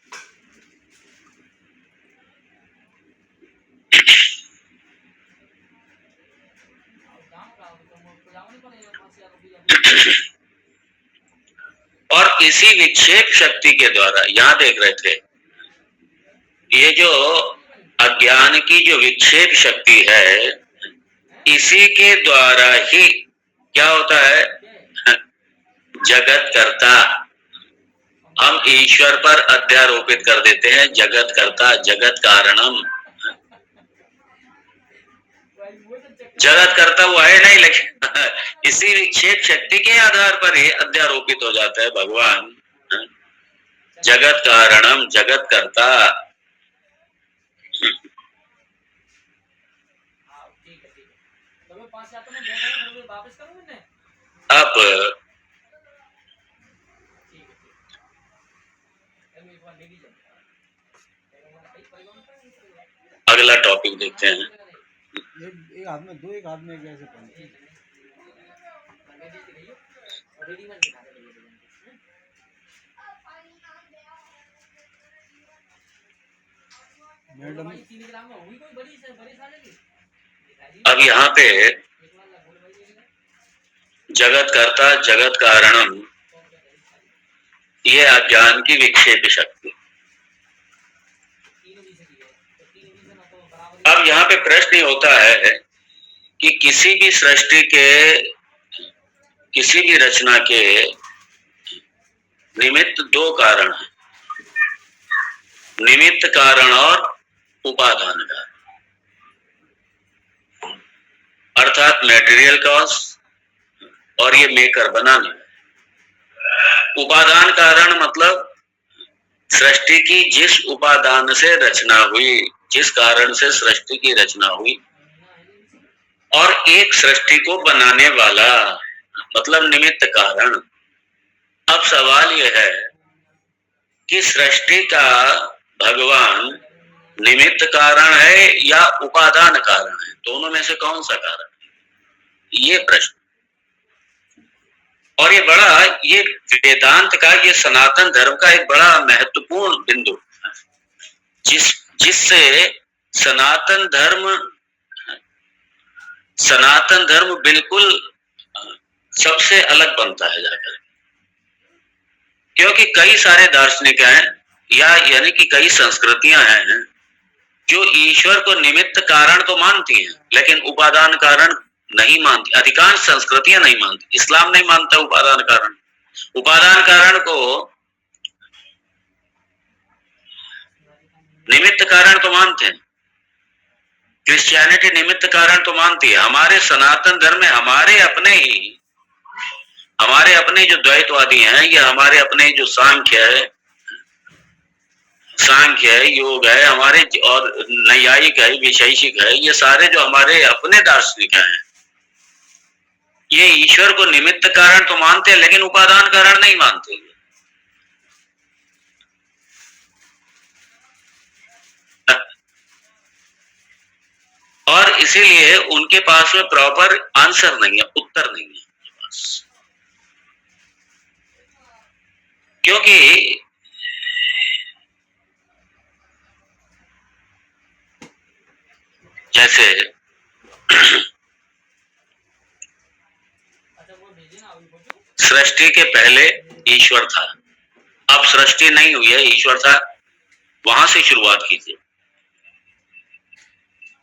और इसी विक्षेप शक्ति के द्वारा, यहां देख रहे थे, ये जो अज्ञान की जो विक्षेप शक्ति है, इसी के द्वारा ही क्या होता है, जगत कर्ता। हम ईश्वर पर अध्यारोपित कर देते हैं जगत कर्ता, जगत कारणम। जगत करता हुआ है नहीं, लेकिन इसी विक्षेप शक्ति के आधार पर ही अध्यारोपित हो जाता है भगवान जगत कारणम, जगत करता। अब अगला टॉपिक देखते हैं। एक हाथ में दो, एक हाथ में कैसे पहनती मैडम। अब यहाँ पे जगत कर्ता, जगत कारणम, ये अज्ञान की विक्षेप शक्ति। अब यहाँ पे प्रश्न होता है कि किसी भी सृष्टि के, किसी भी रचना के निमित्त दो कारण हैं, निमित्त कारण और उपादान कारण, अर्थात मटेरियल कॉज और ये मेकर बनाने। उपादान कारण मतलब सृष्टि की जिस उपादान से रचना हुई, जिस कारण से सृष्टि की रचना हुई, और एक सृष्टि को बनाने वाला, मतलब निमित्त कारण। अब सवाल यह है कि सृष्टि का भगवान निमित्त कारण है या उपादान कारण है? दोनों में से कौन सा कारण है? ये प्रश्न। और ये वेदांत का, ये सनातन धर्म का एक बड़ा महत्वपूर्ण बिंदु, जिससे सनातन धर्म बिल्कुल सबसे अलग बनता है जाकर। क्योंकि कई सारे दार्शनिक हैं, यानी कि कई संस्कृतियां हैं जो ईश्वर को निमित्त कारण तो मानती हैं, लेकिन उपादान कारण नहीं मानती। अधिकांश संस्कृतियां नहीं मानती। इस्लाम नहीं मानता उपादान कारण। उपादान कारण को निमित्त कारण तो मानते हैं। क्रिश्चियनिटी निमित्त कारण तो मानती है। हमारे सनातन धर्म में हमारे अपने जो द्वैतवादी हैं, या हमारे अपने जो सांख्य है, योग है हमारे, और नैयायिक है, वैशेषिक है, ये सारे जो हमारे अपने दार्शनिक हैं, ये ईश्वर को निमित्त कारण तो मानते हैं, लेकिन उपादान कारण नहीं मानते। और इसीलिए उनके पास में प्रॉपर आंसर नहीं है, उत्तर नहीं है उनके पास। क्योंकि जैसे सृष्टि के पहले ईश्वर था, अब सृष्टि नहीं हुई है, ईश्वर था, वहां से शुरुआत कीजिए।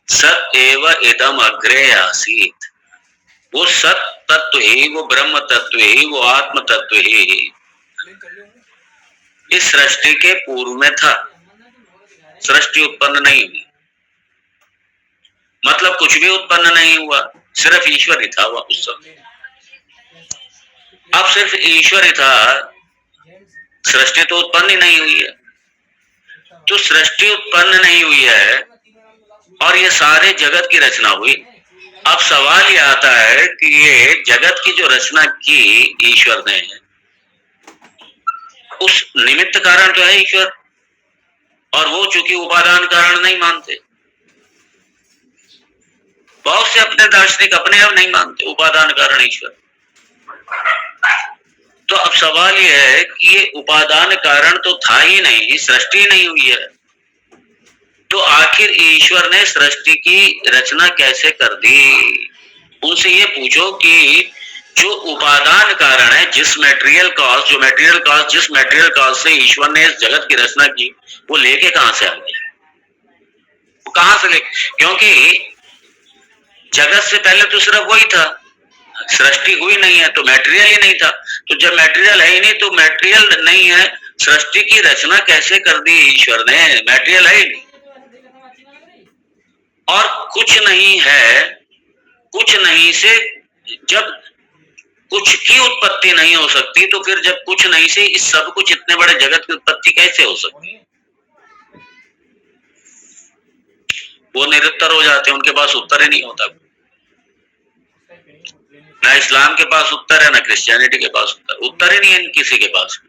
सत एव इदम अग्रे आसीत, वो सत तत्व ही, वो ब्रह्म तत्व ही, वो आत्म तत्व ही इस सृष्टि के पूर्व में था। सृष्टि उत्पन्न नहीं हुई, मतलब कुछ भी उत्पन्न नहीं हुआ, सिर्फ ईश्वर ही था वह उस समय। अब सिर्फ ईश्वर ही था, सृष्टि तो उत्पन्न ही नहीं हुई है। तो सृष्टि उत्पन्न नहीं हुई है और ये सारे जगत की रचना हुई। अब सवाल ये आता है कि ये जगत की जो रचना की ईश्वर ने, उस निमित्त कारण तो है ईश्वर, और वो चूंकि उपादान कारण नहीं मानते। बहुत से अपने दार्शनिक अपने आप नहीं मानते उपादान कारण ईश्वर। तो अब सवाल यह है कि ये उपादान कारण तो था ही नहीं, सृष्टि नहीं हुई है, तो आखिर ईश्वर ने सृष्टि की रचना कैसे कर दी? उनसे ये पूछो कि जो उपादान कारण है, जिस मेटेरियल कॉज से ईश्वर ने इस जगत की रचना की, वो लेके कहां से आ गया? वो कहां से क्योंकि जगत से पहले तो सिर्फ वही था, सृष्टि हुई नहीं है, तो मेटेरियल ही नहीं था। तो जब मेटेरियल है ही नहीं, तो मेटेरियल नहीं है, सृष्टि की रचना कैसे कर दी ईश्वर ने? मेटेरियल है ही नहीं, और कुछ नहीं है, कुछ नहीं से जब कुछ की उत्पत्ति नहीं हो सकती, तो फिर जब कुछ नहीं से इस सब कुछ, इतने बड़े जगत की उत्पत्ति कैसे हो सकती? वो निरुत्तर हो जाते हैं, उनके पास उत्तर ही नहीं होता। ना इस्लाम के पास उत्तर है, ना क्रिश्चियनिटी के पास उत्तर ही नहीं है किसी के पास।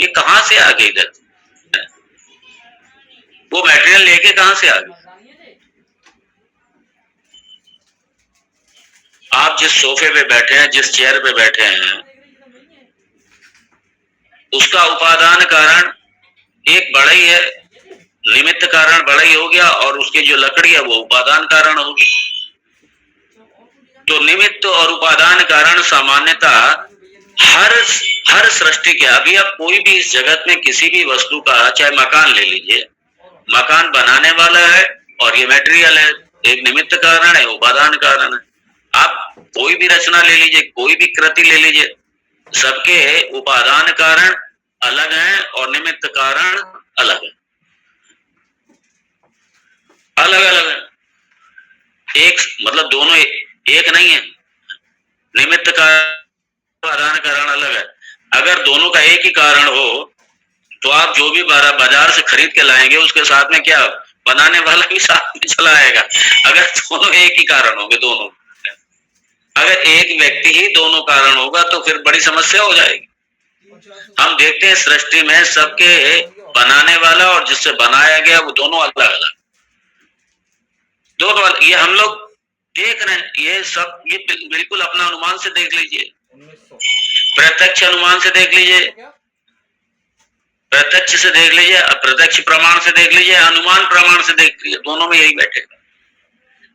ये कहां से आ गई इधर? वो मटेरियल लेके कहां से आ गई? आप जिस सोफे पे बैठे हैं, जिस चेयर पे बैठे हैं, उसका उपादान कारण एक बड़ा ही है, निमित्त कारण बड़ा ही हो गया, और उसकी जो लकड़ी है वो उपादान कारण होगी। तो निमित्त और उपादान कारण सामान्यतः हर सृष्टि के, अभी आप कोई भी इस जगत में किसी भी वस्तु का, चाहे मकान ले लीजिए, मकान बनाने वाला है और ये मटेरियल है, एक निमित्त कारण है, उपादान कारण है। आप कोई भी रचना ले लीजिए, कोई भी कृति ले लीजिए, सबके उपादान कारण अलग है और निमित्त कारण अलग है, अलग अलग है। एक मतलब दोनों एक नहीं है, निमित्त कारण उपादान कारण अलग है। अगर दोनों का एक ही कारण हो, तो आप जो भी बाजार से खरीद के लाएंगे, उसके साथ में क्या बनाने वाला भी साथ में चला आएगा। अगर दोनों एक ही कारण होंगे, दोनों, अगर एक व्यक्ति ही दोनों कारण होगा तो फिर बड़ी समस्या हो जाएगी। हम देखते हैं सृष्टि में सबके बनाने वाला और जिससे बनाया गया वो दोनों अलग अलग, दोनों अलग। ये हम लोग देख रहे हैं, ये सब ये बिल्कुल अपना अनुमान से देख लीजिए, प्रत्यक्ष अनुमान से देख लीजिए, प्रत्यक्ष से देख लीजिए, अप्रत्यक्ष प्रमाण से देख लीजिए, अनुमान प्रमाण से देख लीजिए, दोनों में यही बैठेगा।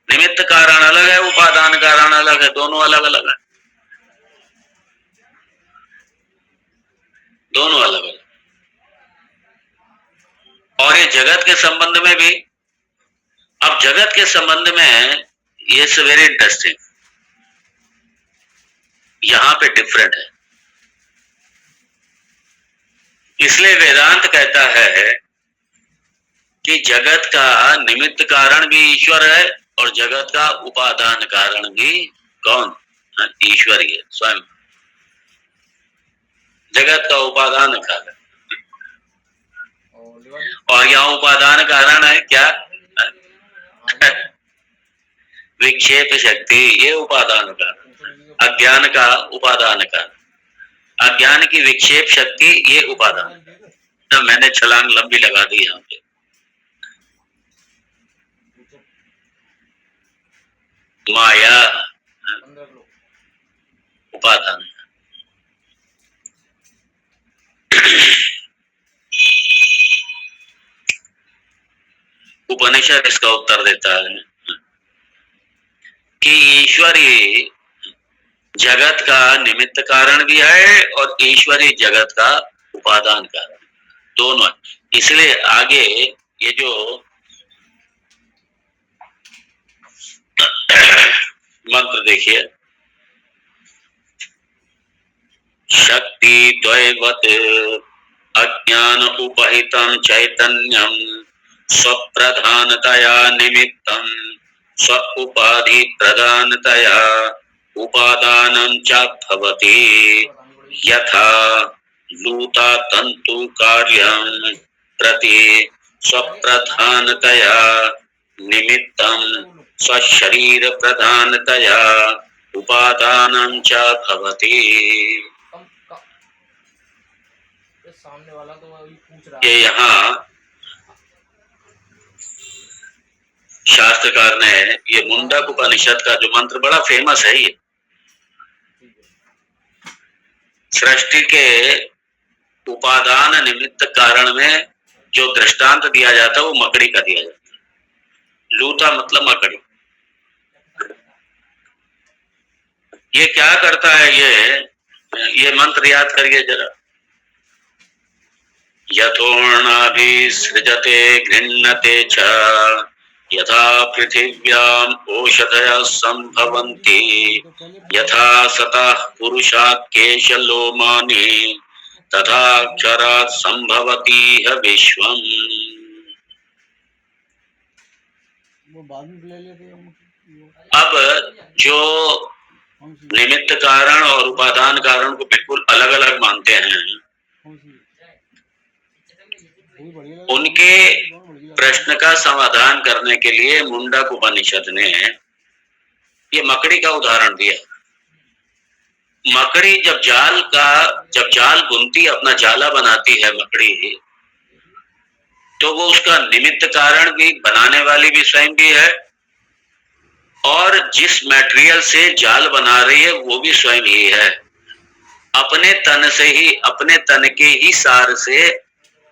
निमित्त कारण अलग है, उपादान कारण अलग है, दोनों अलग अलग है, दोनों अलग अलग। और ये जगत के संबंध में भी, अब जगत के संबंध में ये वेरी इंटरेस्टिंग, यहां पे डिफरेंट है। इसलिए वेदांत कहता है कि जगत का निमित्त कारण भी ईश्वर है और जगत का उपादान कारण भी कौन? ईश्वर ही है स्वयं, जगत का उपादान कारण। और यहाँ उपादान कारण है क्या? विक्षेप शक्ति, ये उपादान कारण। अज्ञान का उपादान कारण, अज्ञान की विक्षेप शक्ति, ये उपादान। तो मैंने छलांग लंबी लगा दी यहाँ पे। माया उपादान। उपनिषद इसका उत्तर देता है कि ईश्वर ही जगत का निमित्त कारण भी है और ईश्वर ही जगत का उपादान कारण, दोनों है। इसलिए आगे ये जो मंत्र देखिए, शक्ति द्वैवत अज्ञान उपहितं चैतन्यम स्वप्रधानतया निमित्तं स्व उपाधि प्रधानतया उपादानं च भवति यथा लूता तंतु कार्यं प्रति स्वप्रधानतया निमित्तं स्वशरीर प्रधानतया उपादानं च भवति। सामने वाला तो वही पूछ रहा ये यहाँ शास्त्रकार ने ये मुंडक उपनिषद का जो मंत्र बड़ा फेमस है, ये सृष्टि के उपादान निमित्त कारण में जो दृष्टांत दिया जाता है वो मकड़ी का दिया जाता है। लूता मतलब मकड़ी। ये क्या करता है, ये मंत्र याद करिए जरा। यथोर्णाभिसृजते गृह्णते च यथा पृथिव्याम् ओषधयः सम्भवन्ति यथा सतः पुरुषात् केशलोमानि तथा क्षरात् सम्भवति विश्वम्। अब जो निमित्त कारण और उपादान कारण को बिल्कुल अलग अलग मानते हैं, उनके प्रश्न का समाधान करने के लिए मुंडक उपनिषद ने ये मकड़ी का उदाहरण दिया। मकड़ी जब जाल बुनती, अपना जाला बनाती है मकड़ी, तो वो उसका निमित्त कारण भी, बनाने वाली भी स्वयं भी है, और जिस मटेरियल से जाल बना रही है वो भी स्वयं ही है। अपने तन से ही, अपने तन के ही सार से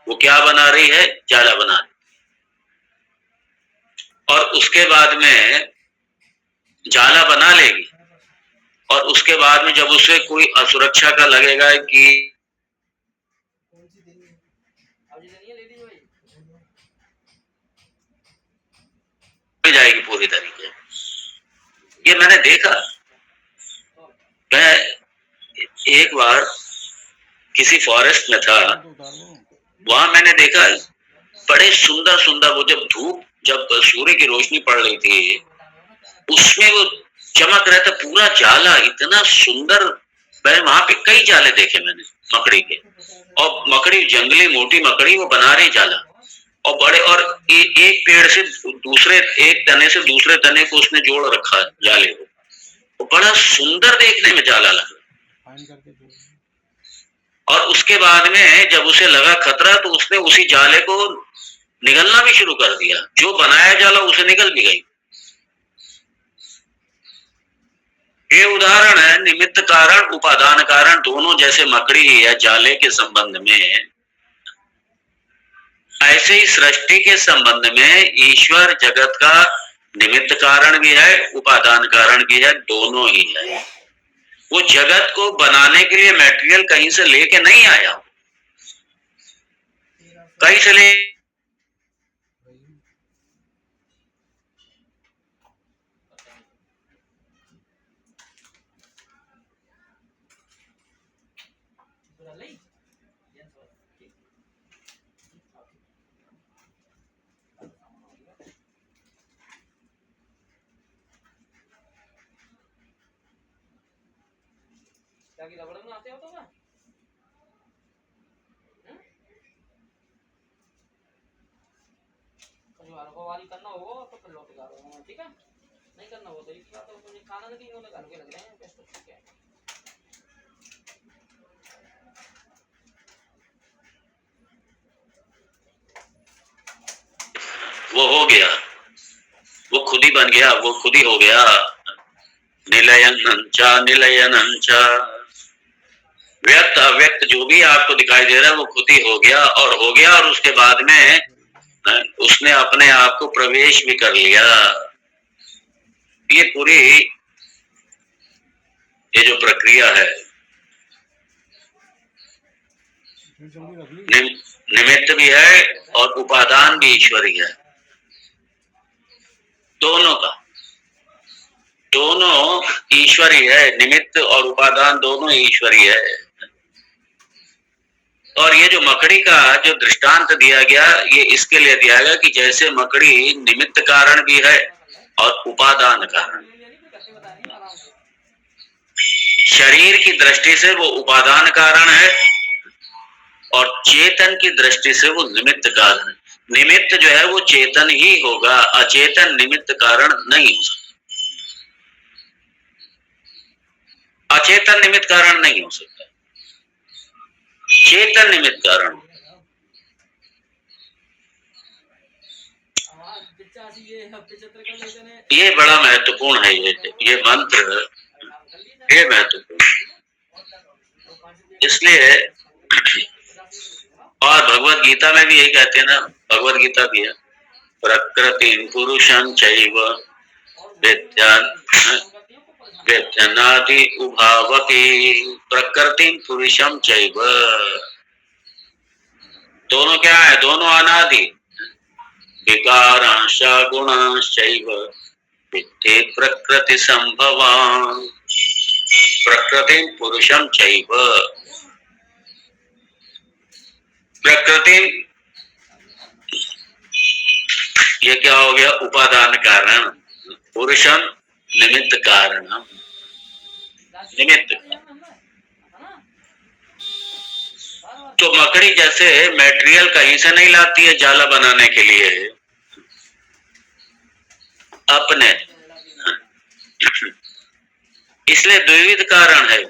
वो क्या बना रही है? जाला बना रही। और उसके बाद में जाला बना लेगी और उसके बाद में जब उसे कोई असुरक्षा का लगेगा कि जाएगी पूरी तरीके। ये मैंने देखा, मैं एक बार किसी फॉरेस्ट में था, वहां मैंने देखा बड़े सुंदर सुंदर, वो जब सूर्य की रोशनी पड़ रही थी उसमें वो चमक रहा था पूरा जाला, इतना सुंदर। वहां पे कई जाले देखे मैंने मकड़ी के, और मकड़ी जंगली मोटी मकड़ी वो बना रही जाला, और बड़े, और एक पेड़ से दूसरे, एक तने से दूसरे तने को उसने जोड़ रखा है जाले को, वो बड़ा सुंदर देखने में जाला लगा। और उसके बाद में जब उसे लगा खतरा तो उसने उसी जाले को निगलना भी शुरू कर दिया, जो बनाया जाला उसे निकल भी गई। ये उदाहरण है निमित्त कारण उपादान कारण दोनों, जैसे मकड़ी या जाले के संबंध में, ऐसे ही सृष्टि के संबंध में ईश्वर जगत का निमित्त कारण भी है, उपादान कारण भी है, दोनों ही है। वो जगत को बनाने के लिए मटेरियल कहीं से लेके नहीं आया, कहीं से ले आते हो तो वाली करना हो तो फिर लौट गा रहा हूँ, ठीक है? नहीं करना हो तो एक बात, तो मुझे खाना नहीं होने घर के लग रहे हैं बेस्ट, ठीक है? वो हो गया, वो खुद ही बन गया, वो खुद ही हो गया। निलयनंचा निलयनंचा, व्यक्त अव्यक्त जो भी आपको दिखाई दे रहा है वो खुद ही हो गया, और उसके बाद में उसने अपने आप को प्रवेश भी कर लिया। ये पूरी ये जो प्रक्रिया है, निमित्त भी है और उपादान भी ईश्वरी है, दोनों का, दोनों ईश्वरी है, निमित्त और उपादान दोनों ईश्वरी है। और ये जो मकड़ी का जो दृष्टांत दिया गया, ये इसके लिए दिया गया कि जैसे मकड़ी निमित्त कारण भी है और उपादान कारण, शरीर की दृष्टि से वो उपादान कारण है और चेतन की दृष्टि से वो निमित्त कारण है। निमित्त जो है वो चेतन ही होगा, अचेतन निमित्त कारण नहीं हो सकता, अचेतन निमित्त कारण नहीं हो सकता, चेतन निमित्त कारण। ये बड़ा महत्वपूर्ण है, ये मंत्र, ये महत्वपूर्ण, इसलिए और भगवत गीता में भी यही कहते हैं ना, भगवत गीता भी है, प्रकृति पुरुषं चैव वेद्यनादि उभावपि, प्रकृति पुरुषं चैव, दोनों क्या है, दोनों अनादि, विकारांश गुणांश्चैव विद्धि प्रकृति संभवान्, प्रकृति पुरुषं चैव, प्रकृति ये क्या हो गया, उपादान कारण, पुरुषम निमित्त कारण, निमित्त। तो मकड़ी जैसे मटेरियल कहीं से नहीं लाती है जाला बनाने के लिए, अपने, इसलिए द्विविध कारण है,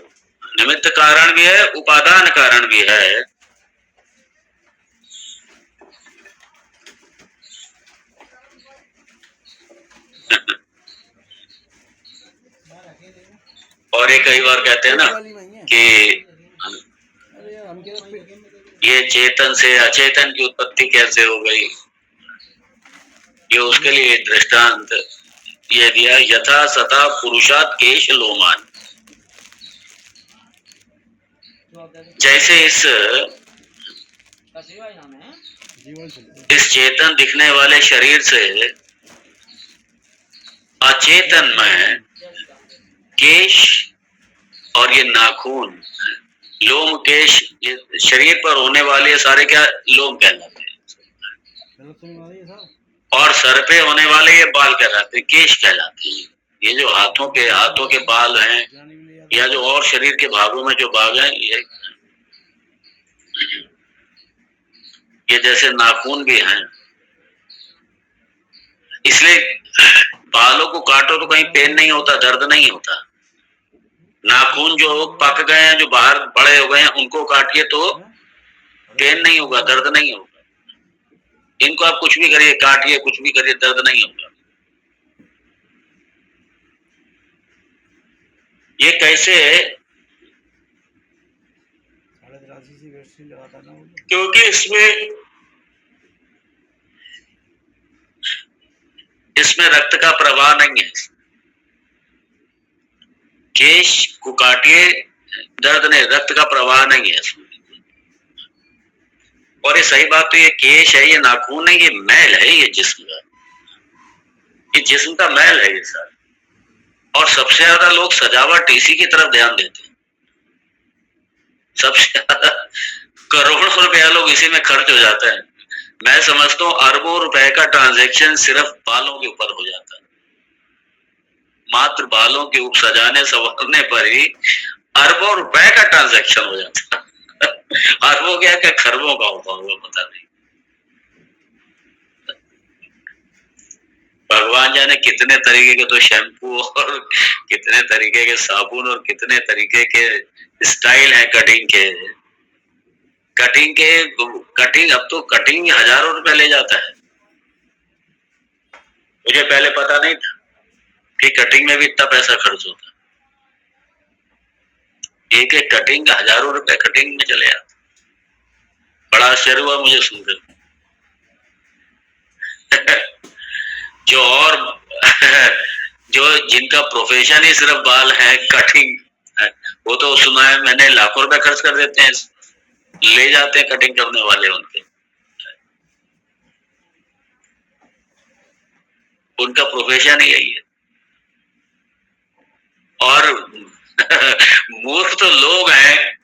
निमित्त कारण भी है, उपादान कारण भी है। और ये कई बार कहते हैं ना कि ये चेतन से अचेतन की उत्पत्ति कैसे हो गई, ये उसके लिए दृष्टांत ये दिया, यथा सता पुरुषात् केश लोमान, जैसे इस चेतन दिखने वाले शरीर से अचेतन में केश और ये नाखून, लोम केश, ये शरीर पर होने वाले सारे क्या लोम कहलाते हैं, और सर पे होने वाले ये बाल कहलाते हैं, केश कहलाते हैं। ये जो हाथों के बाल हैं या जो और शरीर के भागों में जो भाग हैं, ये जैसे नाखून भी हैं, इसलिए बालों को काटो तो कहीं पेन नहीं होता, दर्द नहीं होता। नाखून जो पक गए हैं, जो बाहर बड़े हो गए हैं, उनको काटिए तो पेन नहीं होगा, दर्द नहीं होगा। इनको आप कुछ भी करिए, काटिए, कुछ भी करिए, दर्द नहीं होगा। ये कैसे? क्योंकि इसमें रक्त का प्रवाह नहीं है। केश को काटिए, दर्द नहीं, रक्त का प्रवाह नहीं है इसमें। और ये सही बात तो ये केश है, ये नाखून है, ये मैल है, ये जिस्म का, ये जिस्म का मैल है ये सारा। और सबसे ज्यादा लोग सजावट इसी की तरफ ध्यान देते हैं। सबसे ज्यादा करोड़ों रुपया लोग इसी में खर्च हो जाता है। मैं समझता हूँ अरबों रुपए का ट्रांजैक्शन सिर्फ बालों के ऊपर हो जाता है। मात्र बालों के ऊपर सजाने संवारने पर ही अरबों रुपए का ट्रांजैक्शन हो जाता है। अरबों क्या खरबों का होता होगा, पता नहीं। भगवान जाने कितने तरीके के तो शैम्पू और कितने तरीके के साबुन और कितने तरीके के स्टाइल है कटिंग के। कटिंग अब तो कटिंग हजारों रुपए ले जाता है। मुझे पहले पता नहीं था कि कटिंग में भी इतना पैसा खर्च होता है। एक एक कटिंग हजारों रुपए कटिंग में चले जाते। बड़ा आश्चर्य हुआ मुझे सुनकर। जो और जो जिनका प्रोफेशन ही सिर्फ बाल है, कटिंग है, वो तो सुना है मैंने लाखों रुपए खर्च कर देते हैं, ले जाते हैं कटिंग करने वाले उनके। उनका प्रोफेशन ही यही है। और मूर्ख तो लोग हैं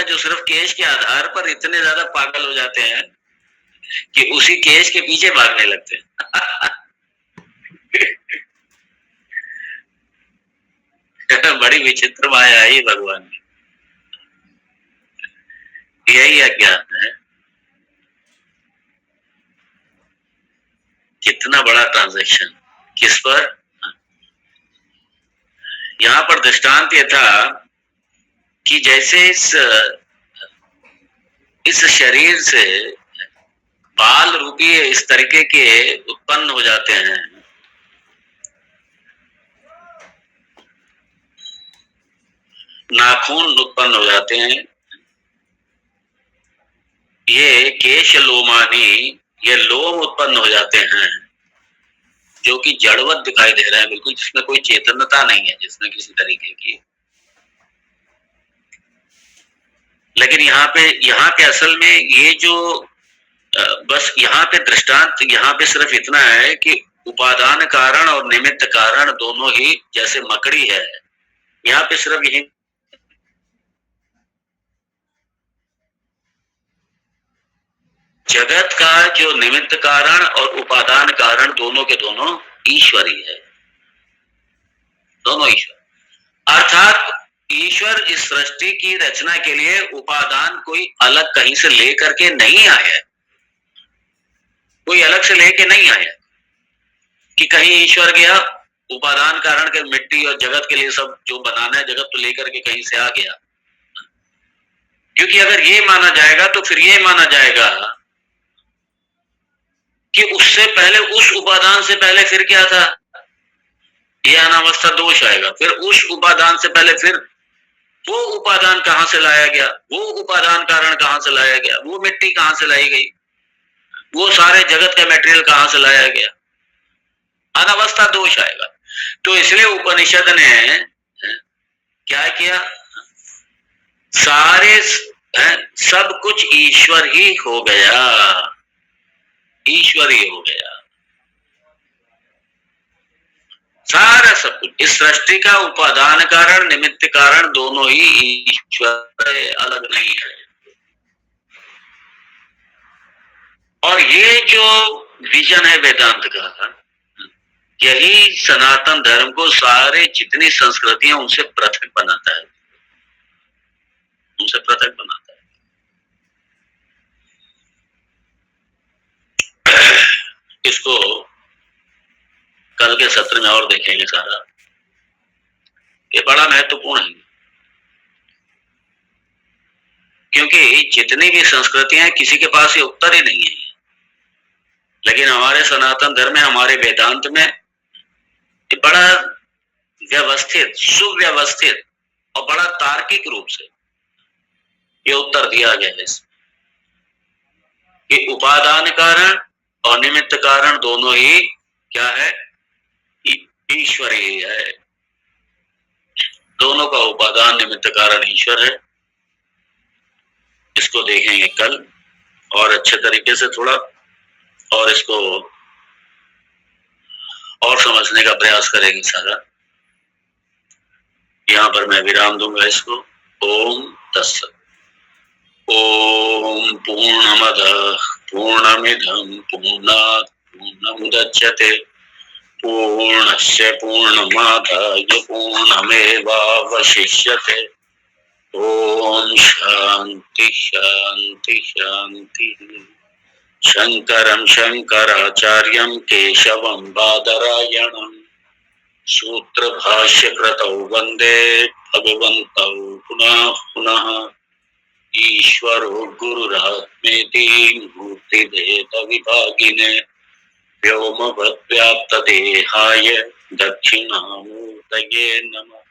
जो सिर्फ केश के आधार पर इतने ज्यादा पागल हो जाते हैं कि उसी केश के पीछे भागने लगते हैं। बड़ी विचित्र माया है भगवान की। यही अज्ञान है। कितना बड़ा ट्रांजैक्शन किस पर? यहाँ पर दृष्टांत ये था कि जैसे इस शरीर से बाल रूपी इस तरीके के उत्पन्न हो जाते हैं। नाखून उत्पन्न हो जाते हैं। ये केश लोमानी, ये लोम उत्पन्न हो जाते हैं जो कि जड़वत दिखाई दे रहे हैं, बिल्कुल जिसमें कोई चेतनता नहीं है, जिसमें किसी तरीके की। लेकिन यहाँ पे असल में ये जो बस यहाँ पे दृष्टांत यहाँ पे सिर्फ इतना है कि उपादान कारण और निमित्त कारण दोनों ही जैसे मकड़ी है, यहाँ पे सिर्फ यही जगत का जो निमित्त कारण और उपादान कारण दोनों के दोनों ईश्वर ही है, दोनों ईश्वर। अर्थात ईश्वर इस सृष्टि की रचना के लिए उपादान कोई अलग कहीं से लेकर के नहीं आया, कोई अलग से लेके नहीं आया कि कहीं ईश्वर गया उपादान कारण के मिट्टी और जगत के लिए सब जो बनाना है जगत तो लेकर के कहीं से आ गया। क्योंकि अगर ये माना जाएगा तो फिर ये माना जाएगा कि उससे पहले उस उपादान से पहले फिर क्या था, ये अनावस्था दोष आएगा। फिर उस उपादान से पहले फिर वो उपादान कहां से लाया गया, वो उपादान कारण कहां से लाया गया, वो मिट्टी कहां से लाई गई, वो सारे जगत का मटेरियल कहां से लाया गया, अनावस्था दोष आएगा। तो इसलिए उपनिषद ने क्या किया, सारे सब कुछ ईश्वर ही हो गया, ईश्वर ही हो गया। सारा सब कुछ इस सृष्टि का उपादान कारण निमित्त कारण दोनों ही ईश्वर है, अलग नहीं है। और ये जो विजन है वेदांत का, यही सनातन धर्म को सारे जितनी संस्कृतियां उनसे पृथक बनाता है, उनसे पृथक बनाता है। इसको कल के सत्र में और देखेंगे सारा। ये बड़ा महत्वपूर्ण है, क्योंकि जितनी भी संस्कृतियां हैं किसी के पास ये उत्तर ही नहीं है, लेकिन हमारे सनातन धर्म में, हमारे वेदांत में ये बड़ा व्यवस्थित, सुव्यवस्थित और बड़ा तार्किक रूप से ये उत्तर दिया गया है कि उपादान कारण और निमित्त कारण दोनों ही क्या है, ईश्वर ही है। दोनों का उपादान निमित्त कारण ईश्वर है। इसको देखेंगे कल और अच्छे तरीके से थोड़ा, और इसको और समझने का प्रयास करेंगे सारा। यहाँ पर मैं विराम दूंगा इसको। ओम तत्सत। ओम पूर्णमदः पूर्णमिदं पूर्णात् पूर्णमुदच्यते पूर्णस्य पूर्णमादाय पूर्णमेवावशिष्यते। ओम शांति शांति शांति। शंकरं शंकराचार्यं केशवं बादरायणं सूत्रभाष्यकृतौ वन्दे भगवन्तौ पुनः पुनः। ईश्वरो गुरुरात्मेति मूर्तिभेदविभागिने व्योमवद्व्याप्तदेहाय दक्षिणामूर्तये नमः।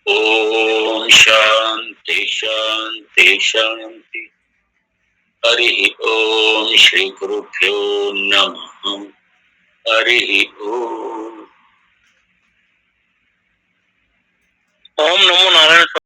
ओम शांति शांति शांति। हरि ओम श्री गुरुभ्यो नमः। हरि ओम। ओम नमो नारायण।